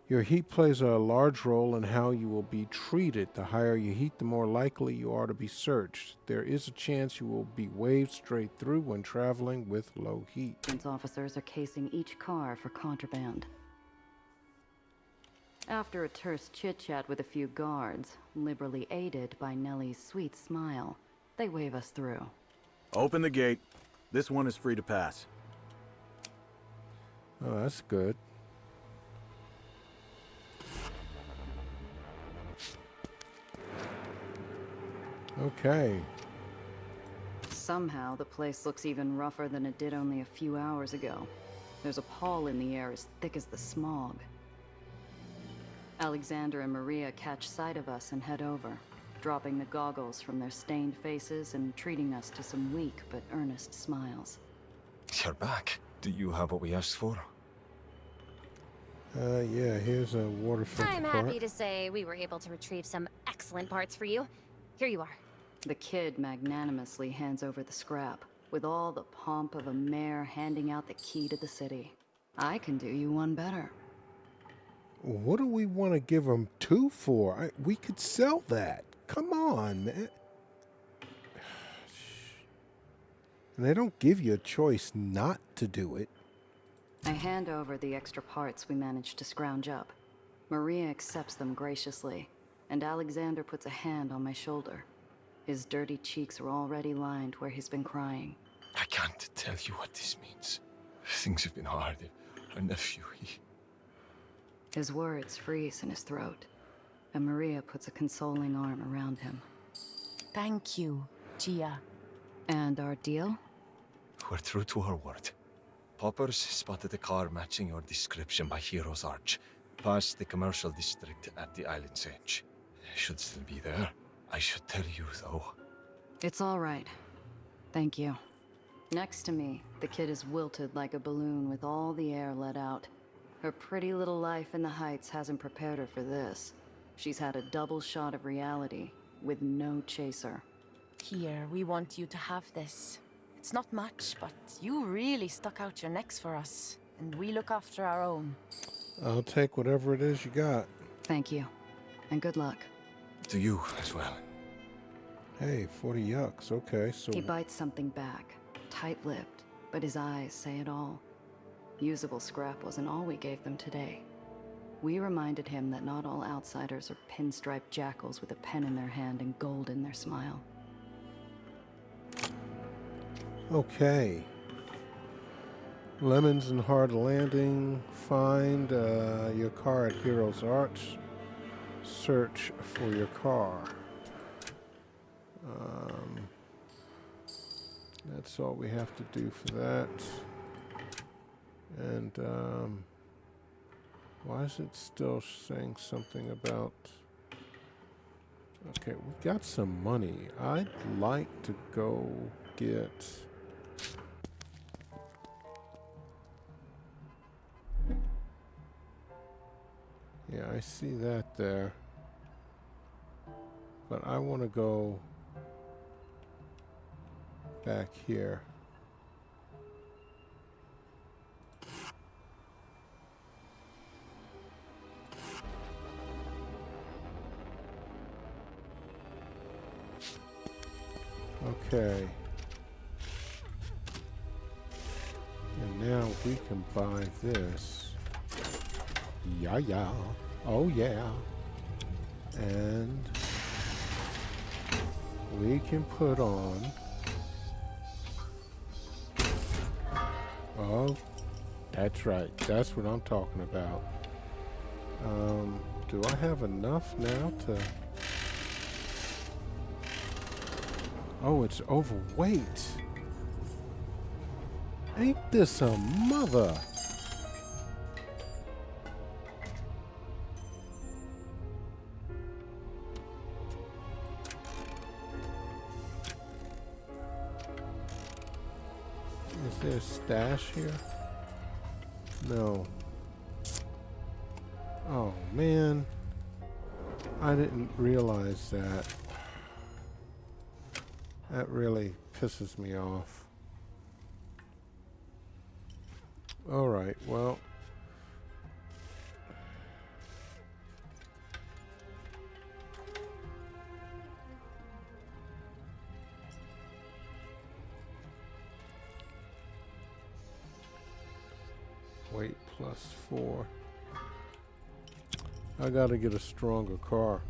Your heat plays a large role in how you will be treated. The higher you heat, the more likely you are to be searched. There is a chance you will be waved straight through when traveling with low heat. Officers are casing each car for contraband. After a terse chit-chat with a few guards, liberally aided by Nellie's sweet smile, they wave us through. Open the gate. This one is free to pass. Oh, that's good. Okay. Somehow, the place looks even rougher than it did only a few hours ago. There's a pall in the air as thick as the smog. Alexander and Maria catch sight of us and head over, dropping the goggles from their stained faces and treating us to some weak but earnest smiles. You're back. Do you have what we asked for? Yeah, here's a water filter I'm part. happy to say we were able to retrieve some excellent parts for you. Here you are. The kid magnanimously hands over the scrap, with all the pomp of a mayor handing out the key to the city. I can do you one better. What do we want to give them two for? We could sell that. Come on, man. And they don't give you a choice not to do it. I hand over the extra parts we managed to scrounge up. Maria accepts them graciously, and Alexander puts a hand on my shoulder. His dirty cheeks are already lined where he's been crying. I can't tell you what this means. Things have been hard. Our nephew, His words freeze in his throat, and Maria puts a consoling arm around him. Thank you, Gia. And our deal? We're true to our word. Poppers spotted a car matching your description by Hero's Arch, past the commercial district at the island's edge. Should still be there. I should tell you, though. It's all right. Thank you. Next to me, the kid is wilted like a balloon with all the air let out. Her pretty little life in the Heights hasn't prepared her for this. She's had a double shot of reality, with no chaser. Here, we want you to have this. It's not much, but you really stuck out your necks for us, and we look after our own. I'll take whatever it is you got. Thank you, and good luck. To you as well. Hey, 40 yucks. Okay, so... He bites something back, tight-lipped, but his eyes say it all. Usable scrap wasn't all we gave them today. We reminded him that not all outsiders are pinstriped jackals with a pen in their hand and gold in their smile. Okay. Lemons and Hard Landing. Find your car at Hero's Arch. Search for your car. That's all we have to do for that. And why is it still saying something about... Okay, we got some money. I'd like to go get... Yeah, I see that there. But I want to go back here. Okay. And now we can buy this. Yeah, yeah. Oh, yeah. And we can put on... Oh, that's right. That's what I'm talking about. Do I have enough now to... Oh, it's overweight. Ain't this a mother? Is there a stash here? No. Oh, man. I didn't realize that. That really pisses me off. Alright, well. Weight +4. I gotta get a stronger car.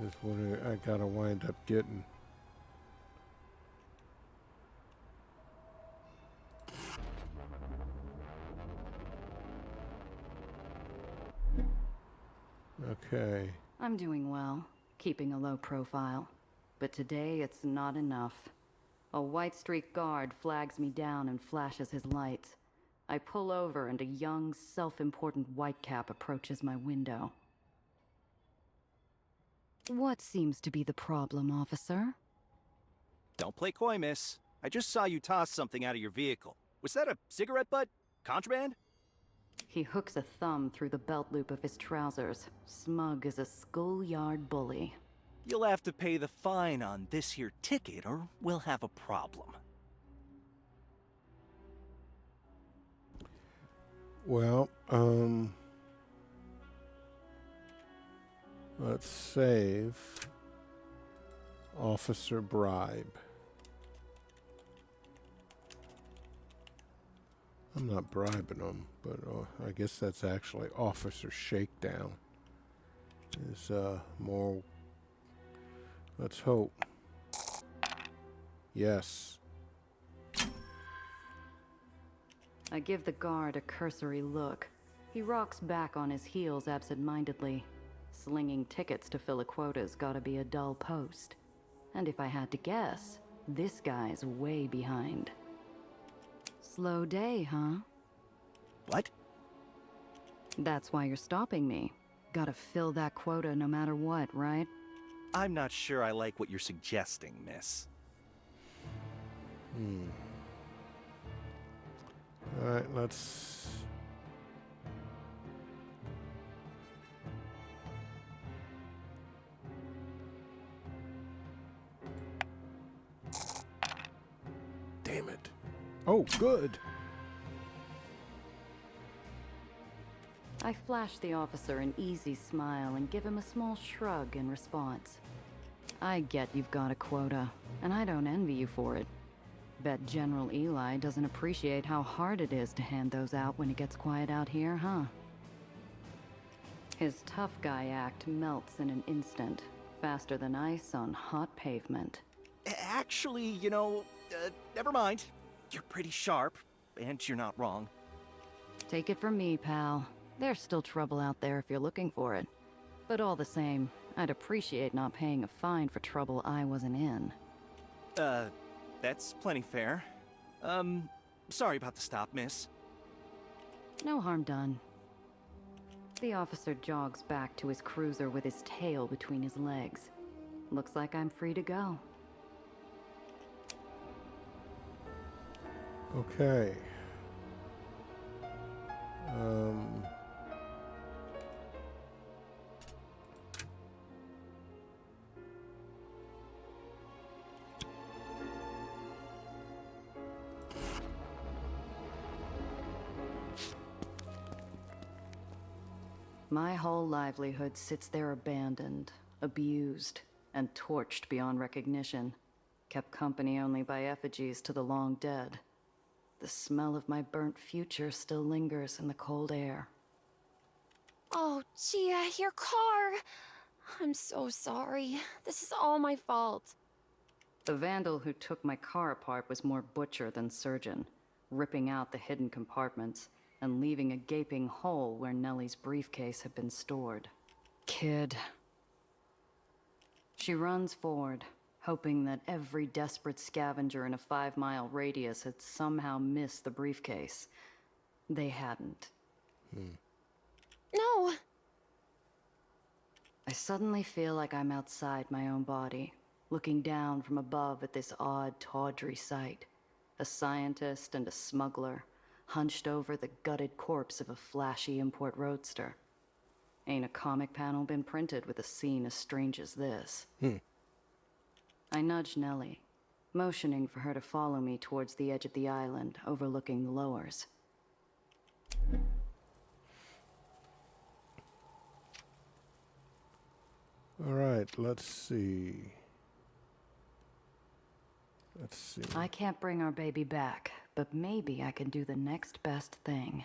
Is what I gotta wind up getting. Okay. I'm doing well, keeping a low profile. But today it's not enough. A white streak guard flags me down and flashes his lights. I pull over and a young, self-important whitecap approaches my window. What seems to be the problem, officer? Don't play coy, miss. I just saw you toss something out of your vehicle. Was that a cigarette butt? Contraband? He hooks a thumb through the belt loop of his trousers, smug as a schoolyard bully. You'll have to pay the fine on this here ticket or we'll have a problem. Well, let's save officer bribe. I'm not bribing them, but I guess that's actually officer shakedown. Is more. Let's hope. Yes. I give the guard a cursory look. He rocks back on his heels absent-mindedly. Slinging tickets to fill a quota's gotta be a dull post. And if I had to guess, this guy's way behind. Slow day, huh? What? That's why you're stopping me. Gotta fill that quota no matter what, right? I'm not sure I like what you're suggesting, miss. Alright, let's... Damn it. Oh, good! I flash the officer an easy smile and give him a small shrug in response. I get you've got a quota, and I don't envy you for it. Bet General Eli doesn't appreciate how hard it is to hand those out when it gets quiet out here, huh? His tough guy act melts in an instant, faster than ice on hot pavement. Actually, you know, never mind. You're pretty sharp, and you're not wrong. Take it from me, pal. There's still trouble out there if you're looking for it. But all the same, I'd appreciate not paying a fine for trouble I wasn't in. That's plenty fair. Sorry about the stop, miss. No harm done. The officer jogs back to his cruiser with his tail between his legs. Looks like I'm free to go. Okay. My whole livelihood sits there abandoned, abused, and torched beyond recognition. Kept company only by effigies to the long dead. The smell of my burnt future still lingers in the cold air. Oh, Gia, your car! I'm so sorry. This is all my fault. The vandal who took my car apart was more butcher than surgeon, ripping out the hidden compartments and leaving a gaping hole where Nellie's briefcase had been stored. Kid. She runs forward, hoping that every desperate scavenger in a 5-mile radius had somehow missed the briefcase. They hadn't. No! I suddenly feel like I'm outside my own body, looking down from above at this odd, tawdry sight. A scientist and a smuggler, hunched over the gutted corpse of a flashy import roadster. Ain't a comic panel been printed with a scene as strange as this. I nudge Nellie, motioning for her to follow me towards the edge of the island, overlooking the lowers. All right, let's see. Let's see. I can't bring our baby back, but maybe I can do the next best thing.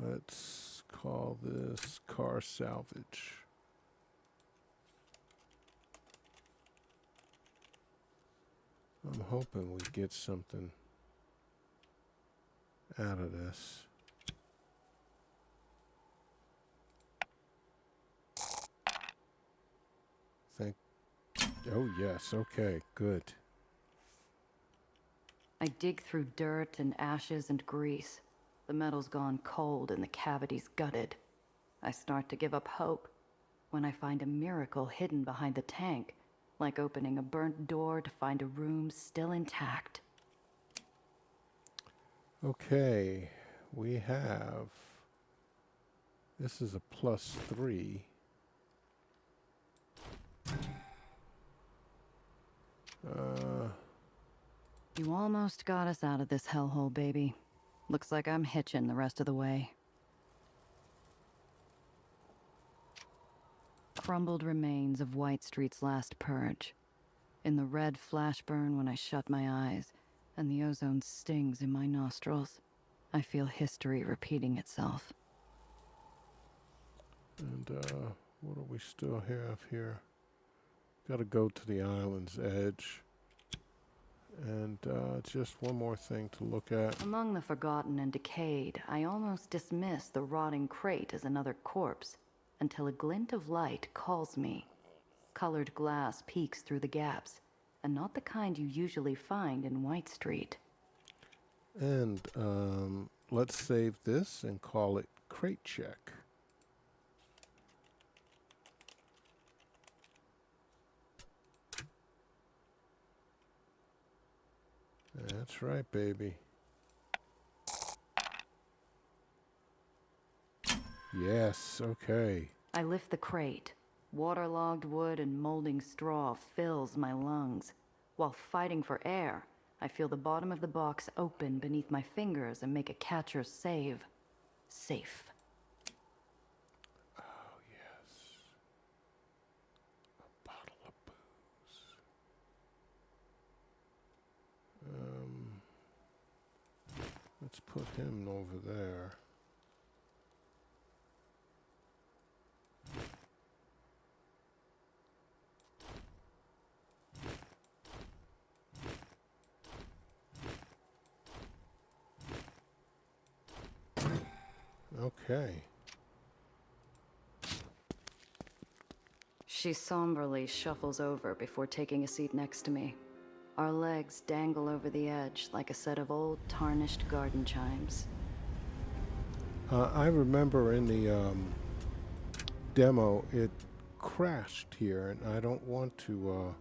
Let's call this car salvage. I'm hoping we get something out of this. Oh, yes. Okay, good. I dig through dirt and ashes and grease. The metal's gone cold and the cavity's gutted. I start to give up hope when I find a miracle hidden behind the tank, like opening a burnt door to find a room still intact. Okay, we have... This is a +3. You almost got us out of this hellhole, baby. Looks like I'm hitching the rest of the way. Crumbled remains of White Street's last purge. In the red flash burn when I shut my eyes, and the ozone stings in my nostrils, I feel history repeating itself. And, what do we still have here? Gotta go to the island's edge. And, just one more thing to look at. Among the forgotten and decayed, I almost dismiss the rotting crate as another corpse, until a glint of light calls me. Colored glass peeks through the gaps, and not the kind you usually find in White Street. And, let's save this and call it Crate Check. That's right, baby. Yes, okay. I lift the crate. Waterlogged wood and molding straw fills my lungs. While fighting for air, I feel the bottom of the box open beneath my fingers and make a catcher's save. Safe. Oh, yes. A bottle of booze. Let's put him over there. Okay. She somberly shuffles over before taking a seat next to me. Our legs dangle over the edge like a set of old, tarnished garden chimes. I remember in the demo, it crashed here, and I don't want to,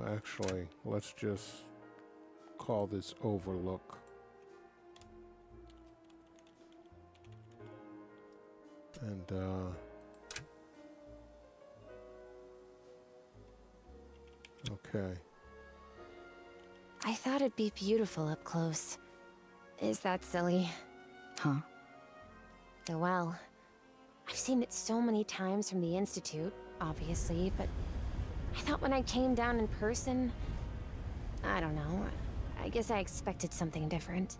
actually, let's just call this Overlook. And, okay. I thought it'd be beautiful up close. Is that silly? Huh? The well. I've seen it so many times from the Institute, obviously, but I thought when I came down in person... I don't know. I guess I expected something different.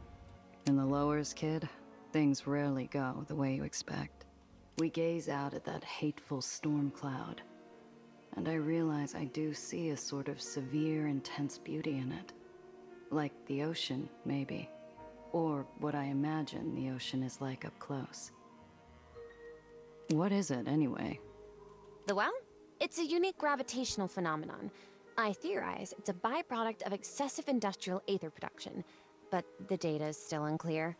In the lowers, kid, things rarely go the way you expect. We gaze out at that hateful storm cloud, and I realize I do see a sort of severe, intense beauty in it. Like the ocean, maybe. Or what I imagine the ocean is like up close. What is it, anyway? The well? It's a unique gravitational phenomenon. I theorize it's a byproduct of excessive industrial Aether production, but the data is still unclear.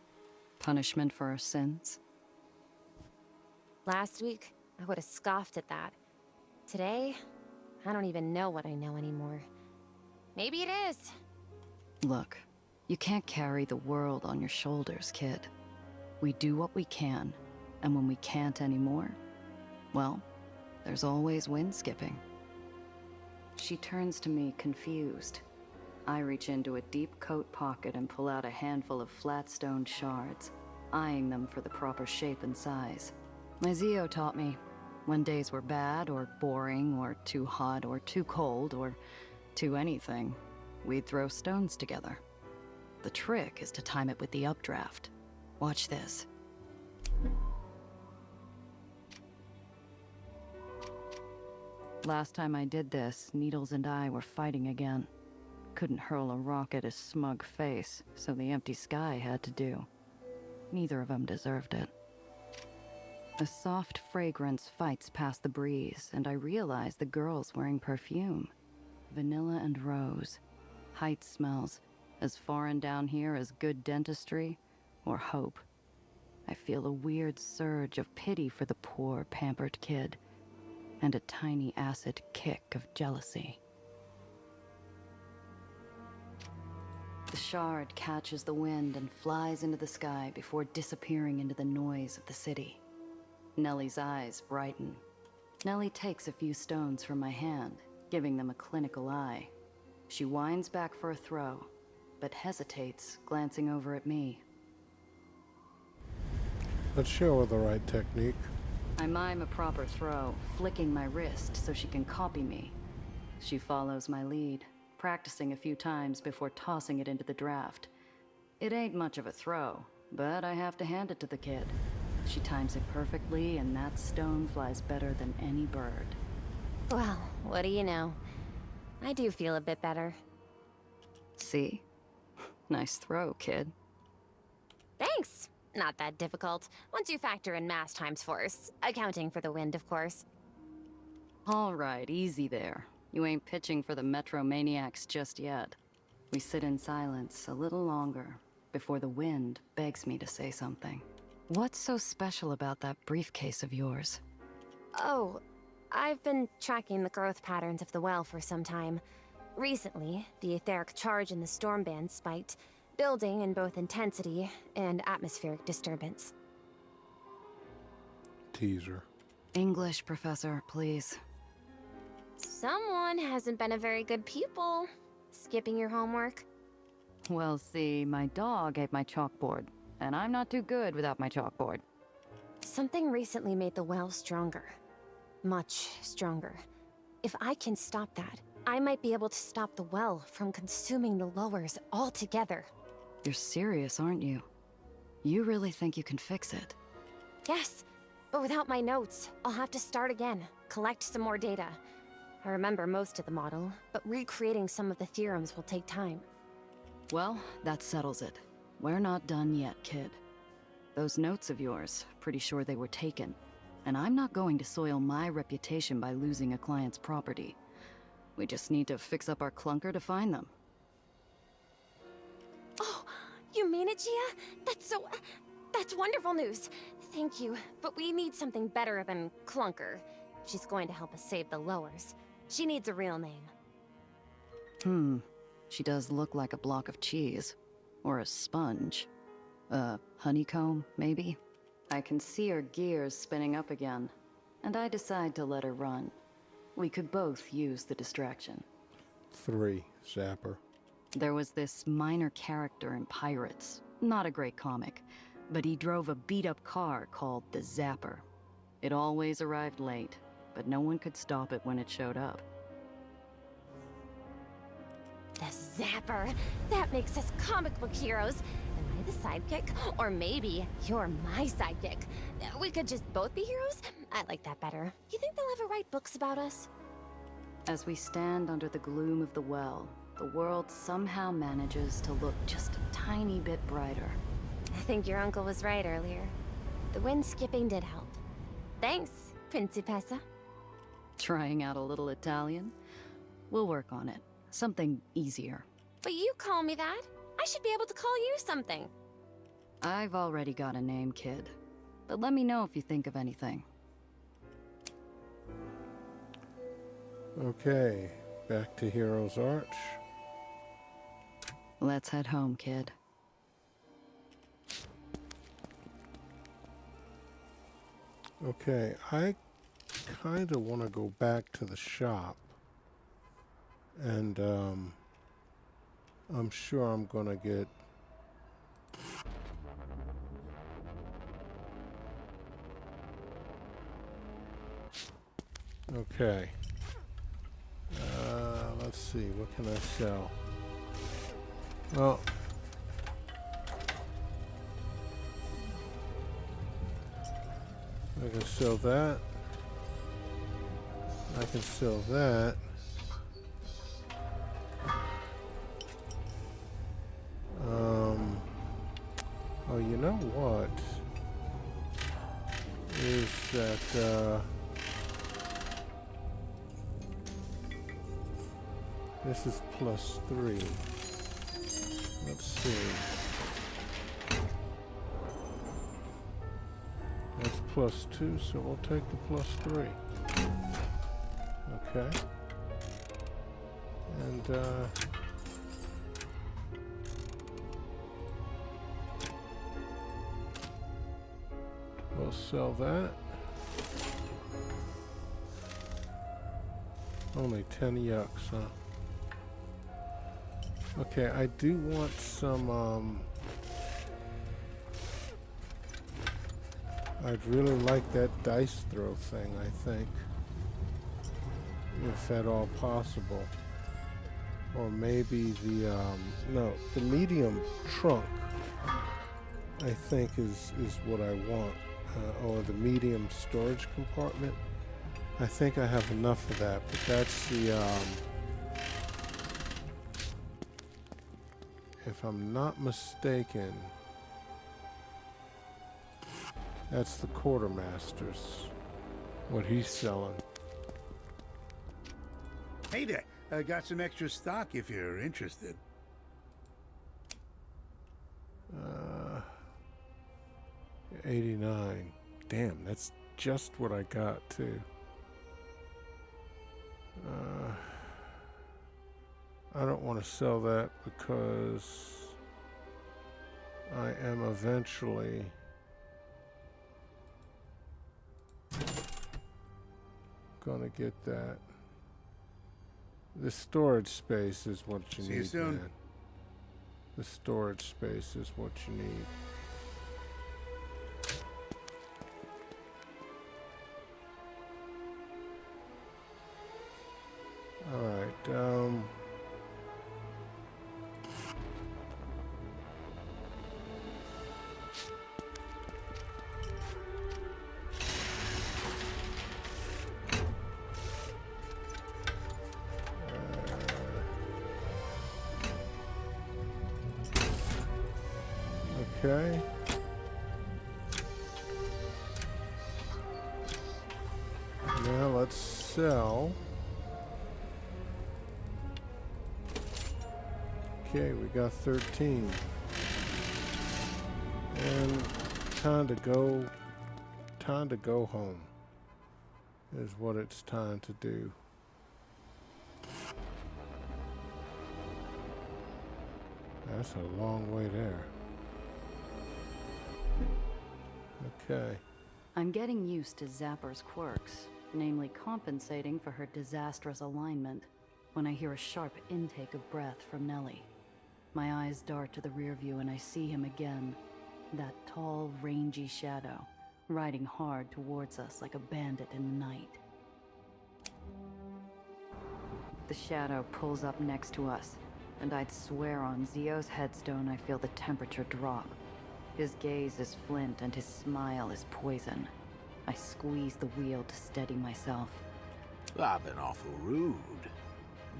Punishment for our sins? Last week, I would have scoffed at that. Today, I don't even know what I know anymore. Maybe it is. Look, you can't carry the world on your shoulders, kid. We do what we can, and when we can't anymore, well, there's always wind skipping. She turns to me, confused. I reach into a deep coat pocket and pull out a handful of flat stone shards, eyeing them for the proper shape and size. My Zio taught me, when days were bad or boring or too hot or too cold or too anything, we'd throw stones together. The trick is to time it with the updraft. Watch this. Last time I did this, Needles and I were fighting again. couldn't hurl a rock at his smug face, so the empty sky had to do. Neither of them deserved it. A soft fragrance fights past the breeze, and I realize the girl's wearing perfume. Vanilla and rose. Height smells, as foreign down here as good dentistry or hope. I feel a weird surge of pity for the poor, pampered kid, and a tiny acid kick of jealousy. The shard catches the wind and flies into the sky before disappearing into the noise of the city. Nellie's eyes brighten. Nellie takes a few stones from my hand, giving them a clinical eye. She winds back for a throw, but hesitates, glancing over at me. Let's show her the right technique. I mime a proper throw, flicking my wrist so she can copy me. She follows my lead, practicing a few times before tossing it into the draft. It ain't much of a throw, but I have to hand it to the kid. She times it perfectly, and that stone flies better than any bird. Well, what do you know? I do feel a bit better. See? Nice throw, kid. Thanks! Not that difficult, once you factor in mass times force, accounting for the wind, of course. All right, easy there. You ain't pitching for the Metromaniacs just yet. We sit in silence a little longer before the wind begs me to say something. What's so special about that briefcase of yours? Oh, I've been tracking the growth patterns of the well for some time. Recently, the etheric charge in the storm band spiked, building in both intensity and atmospheric disturbance. Teaser. English, Professor, please. Someone hasn't been a very good pupil. Skipping your homework? Well, see, my dog ate my chalkboard, and I'm not too good without my chalkboard. Something recently made the well stronger. Much stronger. If I can stop that, I might be able to stop the well from consuming the lowers altogether. You're serious, aren't you? You really think you can fix it? Yes, but without my notes, I'll have to start again, collect some more data. I remember most of the model, but recreating some of the theorems will take time. Well, that settles it. We're not done yet, kid. Those notes of yours, pretty sure they were taken. And I'm not going to soil my reputation by losing a client's property. We just need to fix up our clunker to find them. Oh, you mean it, Gia? That's wonderful news. Thank you, but we need something better than clunker. She's going to help us save the lowers. She needs a real name. She does look like a block of cheese. Or a sponge. A honeycomb, maybe? I can see her gears spinning up again, and I decide to let her run. We could both use the distraction. 3. Zapper. There was this minor character in Pirates. Not a great comic, but he drove a beat-up car called the Zapper. It always arrived late, but no one could stop it when it showed up. The Zapper! That makes us comic book heroes. Am I the sidekick? Or maybe you're my sidekick. We could just both be heroes? I like that better. You think they'll ever write books about us? As we stand under the gloom of the well, the world somehow manages to look just a tiny bit brighter. I think your uncle was right earlier. The wind skipping did help. Thanks, Principessa. Trying out a little Italian? We'll work on it. Something easier. But you call me that. I should be able to call you something. I've already got a name, kid. But let me know if you think of anything. Okay, back to Hero's Arch. Let's head home, kid. Okay, I kind of want to go back to the shop. And, I'm sure I'm going to get... Okay. Let's see, what can I sell? Well... I can sell that. I can sell that. Oh, you know what? Is that, this is +3. Let's see. That's +2, so we'll take the +3. Okay. And, we'll sell that. Only 10 yucks, huh? Okay, I do want some, I'd really like that dice throw thing, I think. If at all possible. Or maybe the, no, the medium trunk, I think is what I want. Or the medium storage compartment. I think I have enough of that, but that's the, if I'm not mistaken, that's the quartermaster's, what he's selling. Hey there, I got some extra stock if you're interested. 89. Damn, that's just what I got too. I don't want to sell that because I am eventually gonna get that. The storage space is what you need. See you soon. Man. The storage space is what you need. All right. Okay. Now let's sell. Okay, we got 13. And time to go home is what it's time to do. That's a long way there. Okay. I'm getting used to Zapper's quirks, namely compensating for her disastrous alignment when I hear a sharp intake of breath from Nellie. My eyes dart to the rear view and I see him again, that tall, rangy shadow, riding hard towards us like a bandit in the night. The shadow pulls up next to us, and I'd swear on Zio's headstone I feel the temperature drop. His gaze is flint and his smile is poison. I squeeze the wheel to steady myself. I've been awful rude.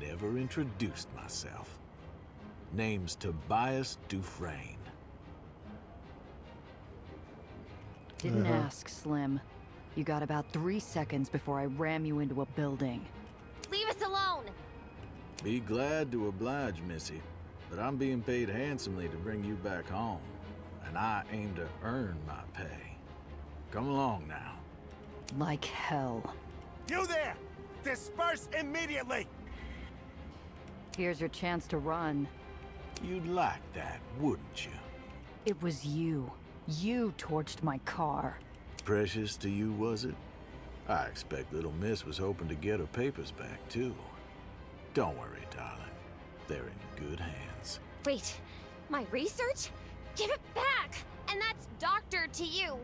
Never introduced myself. Name's Tobias Dufresne. Didn't ask, Slim. You got about 3 seconds before I ram you into a building. Leave us alone! Be glad to oblige, Missy, but I'm being paid handsomely to bring you back home, and I aim to earn my pay. Come along now. Like hell. You there! Disperse immediately! Here's your chance to run. You'd like that, wouldn't you? It was you. You torched my car. Precious to you, was it? I expect little miss was hoping to get her papers back, too. Don't worry, darling. They're in good hands. Wait, my research? Give it back! And that's doctor to you.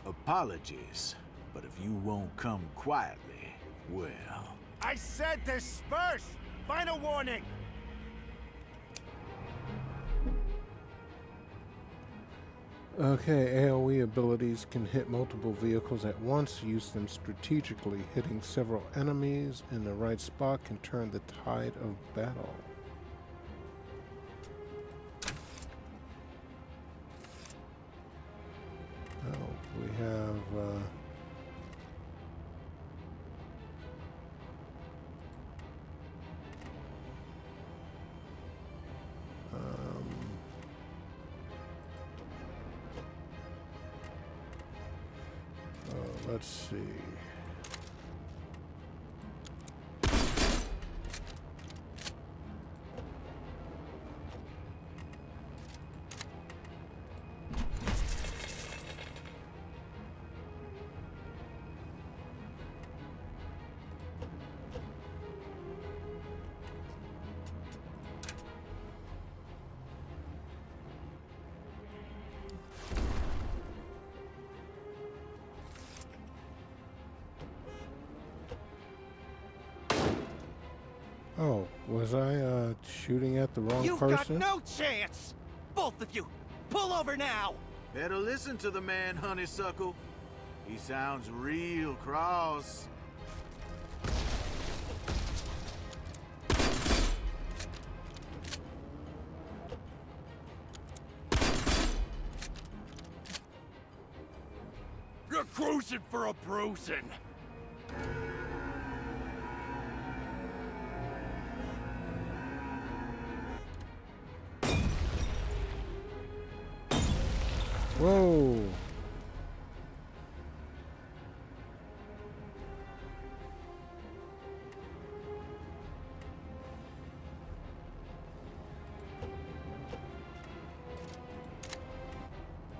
Apologies, but if you won't come quietly, well... I said disperse! Final warning! Okay, AoE abilities can hit multiple vehicles at once. Use them strategically. Hitting several enemies in the right spot can turn the tide of battle. We have let's see. Oh, was I shooting at the wrong person? You've got no chance! Both of you, pull over now! Better listen to the man, honeysuckle. He sounds real cross. You're cruising for a bruising! Whoa!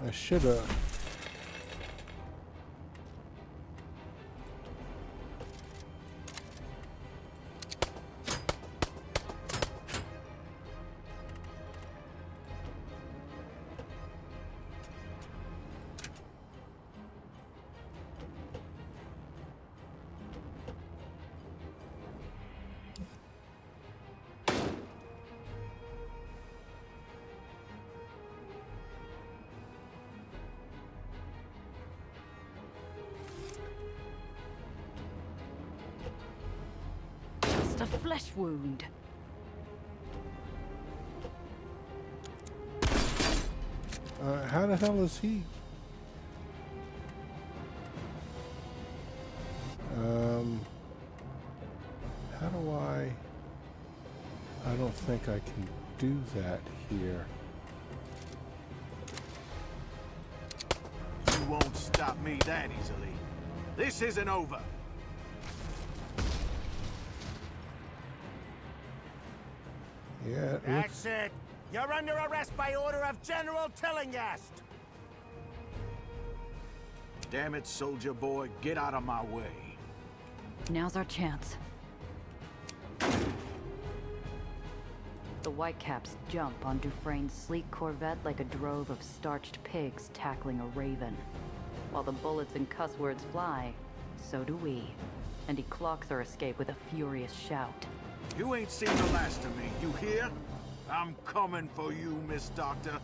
I should have. A flesh wound. How the hell is he? How do I don't think I can do that here. You won't stop me that easily. This isn't over. Yeah, That's it. You're under arrest by order of General Tillinghast. Damn it, soldier boy, get out of my way. Now's our chance. The Whitecaps jump on Dufresne's sleek Corvette like a drove of starched pigs tackling a raven. While the bullets and cuss words fly, so do we. And he clocks our escape with a furious shout. You ain't seen the last of me, you hear? I'm coming for you, Miss Doctor.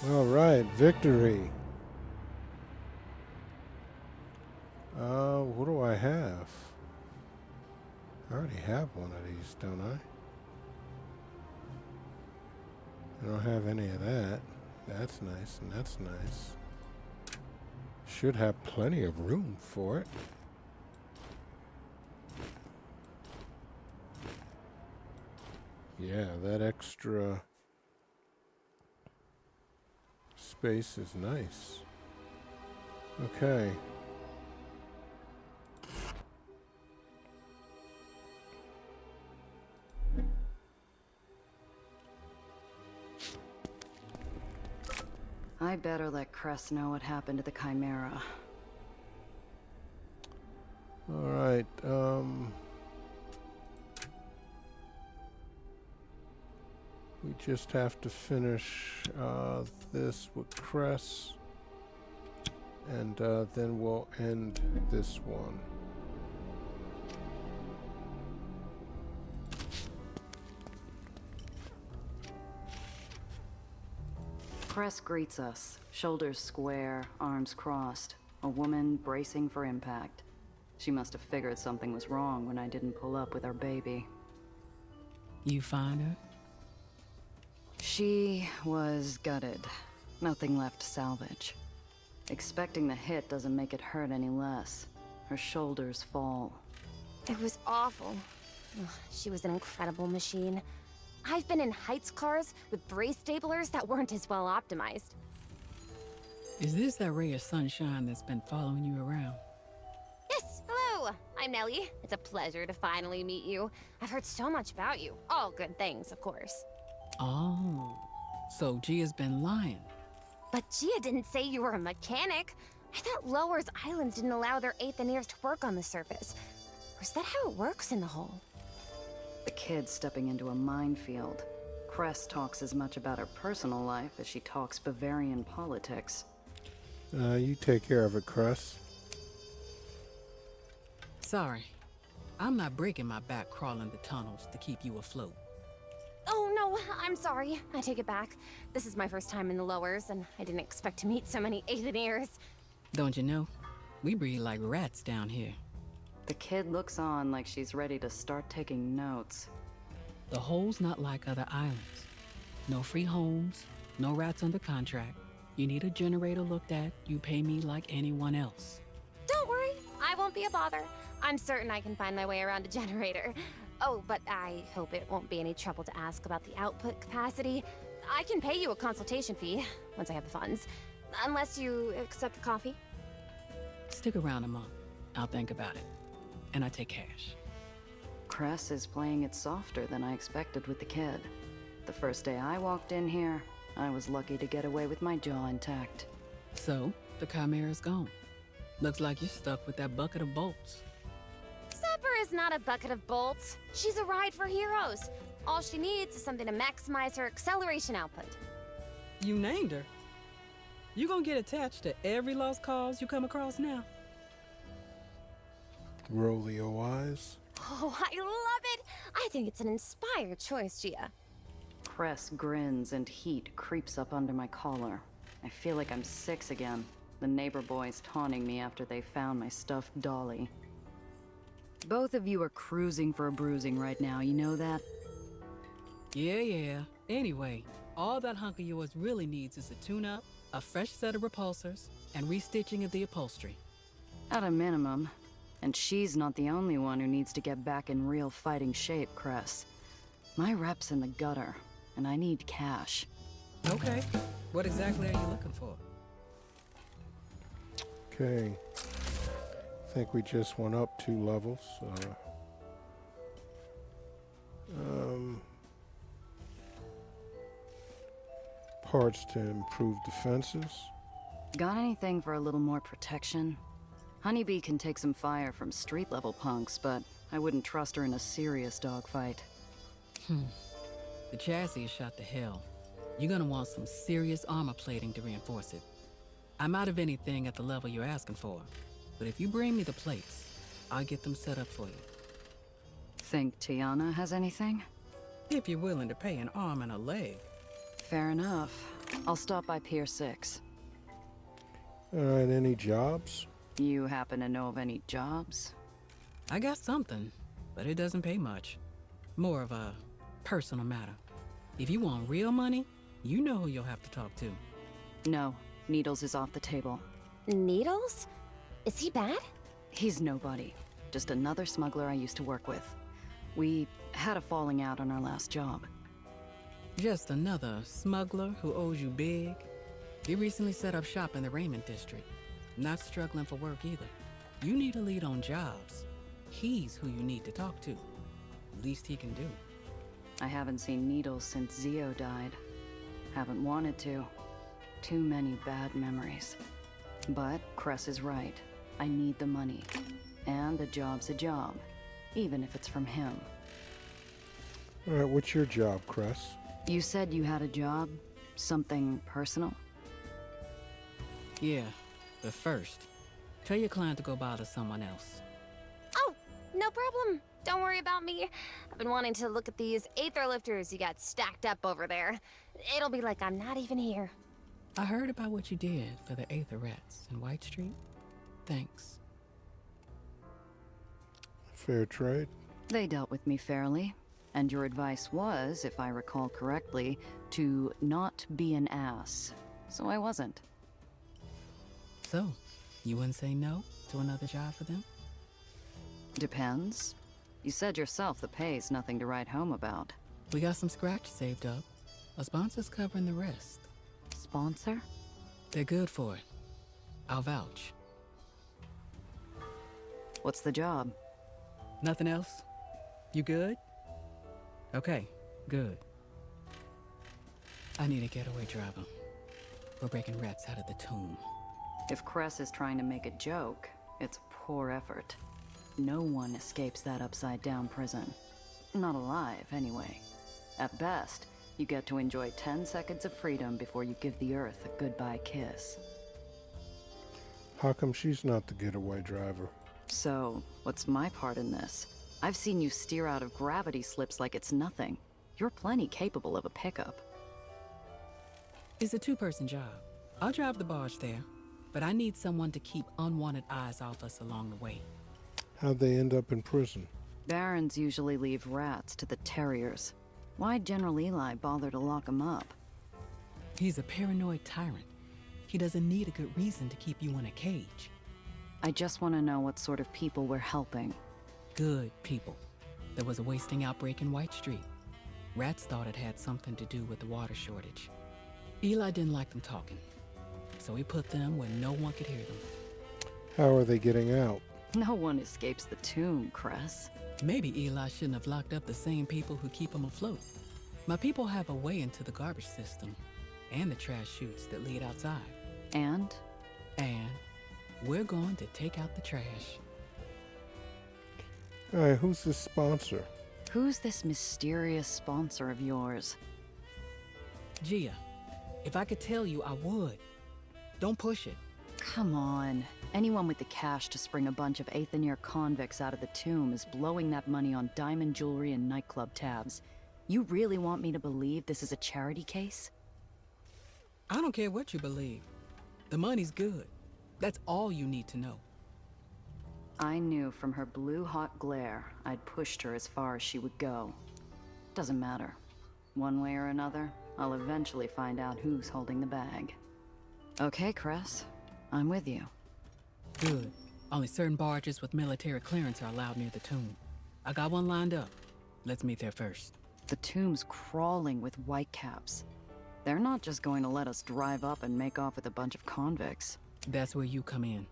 All right, victory. What do I have? I already have one of these, don't I? I don't have any of that. That's nice, and that's nice. Should have plenty of room for it. Yeah, that extra space is nice. Okay. I better let Cress know what happened to the Chimera. All right, we just have to finish this with Cress, and then we'll end this one. Cress greets us, shoulders square, arms crossed, a woman bracing for impact. She must have figured something was wrong when I didn't pull up with our baby. You find her? She was gutted. Nothing left to salvage. Expecting the hit doesn't make it hurt any less. Her shoulders fall. It was awful. Ugh, she was an incredible machine. I've been in Heights cars with brace staplers that weren't as well optimized. Is this that ray of sunshine that's been following you around? Yes, hello! I'm Nellie. It's a pleasure to finally meet you. I've heard so much about you. All good things, of course. Oh, so Gia's been lying. But Gia didn't say you were a mechanic. I thought Lowers Islands didn't allow their Aetherians to work on the surface. Or is that how it works in the hull? The kid's stepping into a minefield. Cress talks as much about her personal life as she talks Bavarian politics. You take care of it, Cress. Sorry, I'm not breaking my back crawling the tunnels to keep you afloat. Oh no, I'm sorry. I take it back. This is my first time in the Lowers, and I didn't expect to meet so many Aetherians. Don't you know? We breed like rats down here. The kid looks on like she's ready to start taking notes. The hole's not like other islands. No free homes, no rats under contract. You need a generator looked at, you pay me like anyone else. Don't worry, I won't be a bother. I'm certain I can find my way around a generator. Oh, but I hope it won't be any trouble to ask about the output capacity. I can pay you a consultation fee once I have the funds. Unless you accept coffee. Stick around a month. I'll think about it. And I take cash. Cress is playing it softer than I expected with the kid. The first day I walked in here, I was lucky to get away with my jaw intact. So, the Chimera's gone. Looks like you're stuck with that bucket of bolts. Sapper is not a bucket of bolts. She's a ride for heroes. All she needs is something to maximize her acceleration output. You named her. You gonna get attached to every lost cause you come across now? Roll the eyes. Oh, I love it! I think it's an inspired choice, Gia. Cress grins and heat creeps up under my collar. I feel like I'm 6 again. The neighbor boys taunting me after they found my stuffed dolly. Both of you are cruising for a bruising right now, you know that? Yeah. Anyway, all that hunk of yours really needs is a tune-up, a fresh set of repulsors, and restitching of the upholstery. At a minimum. And she's not the only one who needs to get back in real fighting shape, Cress. My rep's in the gutter, and I need cash. Okay. What exactly are you looking for? Okay. I think we just went up 2 levels. Parts to improve defenses. Got anything for a little more protection? Honeybee can take some fire from street-level punks, but I wouldn't trust her in a serious dogfight. The chassis is shot to hell. You're gonna want some serious armor plating to reinforce it. I'm out of anything at the level you're asking for, but if you bring me the plates, I'll get them set up for you. Think Tiana has anything? If you're willing to pay an arm and a leg. Fair enough. I'll stop by Pier 6. Alright, any jobs? You happen to know of any jobs? I got something, but it doesn't pay much. More of a personal matter. If you want real money, you know who you'll have to talk to. No, Needles is off the table. Needles? Is he bad? He's nobody. Just another smuggler I used to work with. We had a falling out on our last job. Just another smuggler who owes you big? He recently set up shop in the Raymond district. Not struggling for work either. You need a lead on jobs. He's who you need to talk to. Least he can do. I haven't seen Needles since Zio died. Haven't wanted to. Too many bad memories. But Cress is right. I need the money. And a job's a job. Even if it's from him. Alright, what's your job, Cress? You said you had a job? Something personal? Yeah, but first, tell your client to go bother someone else. Oh, no problem. Don't worry about me. I've been wanting to look at these Aether lifters you got stacked up over there. It'll be like I'm not even here. I heard about what you did for the Aether rats in White Street. Thanks. Fair trade. They dealt with me fairly. And your advice was, if I recall correctly, to not be an ass. so I wasn't. So, you wouldn't say no to another job for them? Depends. You said yourself the pay's nothing to write home about. We got some scratch saved up. A sponsor's covering the rest. Sponsor? They're good for it. I'll vouch. What's the job? Nothing else? You good? Okay, good. I need a getaway driver. We're breaking rats out of the tomb. If Cress is trying to make a joke, it's a poor effort. No one escapes that upside-down prison. Not alive, anyway. At best, you get to enjoy 10 seconds of freedom before you give the Earth a goodbye kiss. How come she's not the getaway driver? So, what's my part in this? I've seen you steer out of gravity slips like it's nothing. You're plenty capable of a pickup. It's a two-person job. I'll drive the barge there, but I need someone to keep unwanted eyes off us along the way. How'd they end up in prison? Barons usually leave rats to the terriers. Why'd General Eli bother to lock him up? He's a paranoid tyrant. He doesn't need a good reason to keep you in a cage. I just want to know what sort of people we're helping. Good people. There was a wasting outbreak in White Street. Rats thought it had something to do with the water shortage. Eli didn't like them talking, so he put them where no one could hear them. How are they getting out? No one escapes the tomb, Cress. Maybe Eli shouldn't have locked up the same people who keep him afloat. My people have a way into the garbage system and the trash chutes that lead outside. And we're going to take out the trash. All right, who's the sponsor? Who's this mysterious sponsor of yours? Gia, if I could tell you, I would. Don't push it. Come on. Anyone with the cash to spring a bunch of Aether convicts out of the tomb is blowing that money on diamond jewelry and nightclub tabs. You really want me to believe this is a charity case? I don't care what you believe. The money's good. That's all you need to know. I knew from her blue-hot glare I'd pushed her as far as she would go. Doesn't matter. One way or another, I'll eventually find out who's holding the bag. Okay, Cress. I'm with you. Good. Only certain barges with military clearance are allowed near the tomb. I got one lined up. Let's meet there first. The tomb's crawling with whitecaps. They're not just going to let us drive up and make off with a bunch of convicts. That's where you come in.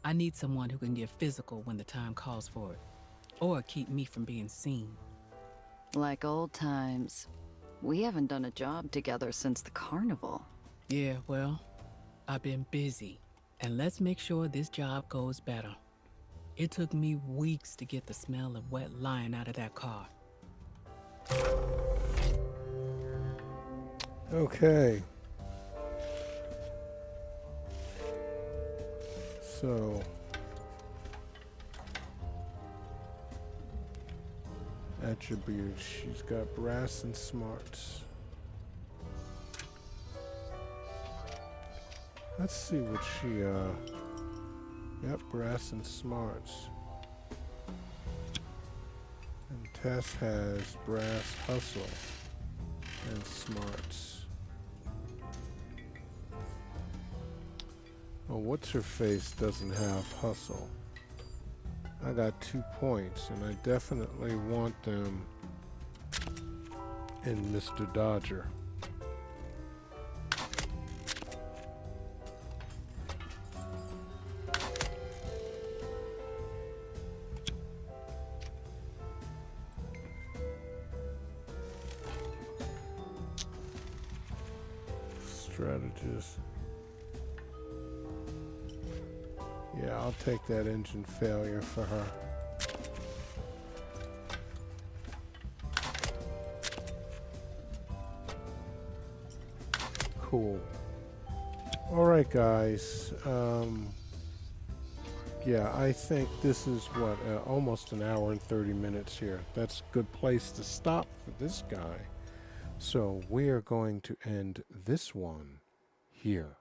I need someone who can get physical when the time calls for it, or keep me from being seen. Like old times. We haven't done a job together since the carnival. Yeah, well, I've been busy. And let's make sure this job goes better. It took me weeks to get the smell of wet lime out of that car. Okay. So, attributes. She's got brass and smarts. Let's see what she, yep, brass and smarts. And Tess has brass, hustle, and smarts. Oh, what's her face doesn't have hustle. I got 2 points, and I definitely want them in Mr. Dodger. Strategist. Yeah, I'll take that engine failure for her. Cool. All right, guys. Yeah, I think this is what, almost an hour and 30 minutes here. That's a good place to stop for this guy. So we are going to end this one here.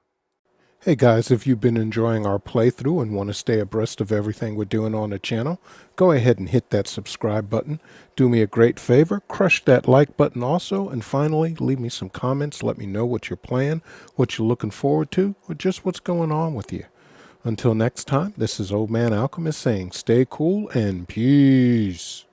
Hey guys, if you've been enjoying our playthrough and want to stay abreast of everything we're doing on the channel, go ahead and hit that subscribe button. Do me a great favor, crush that like button also, and finally, leave me some comments. Let me know what you're playing, what you're looking forward to, or just what's going on with you. Until next time, this is Old Man Alchemist saying stay cool and peace.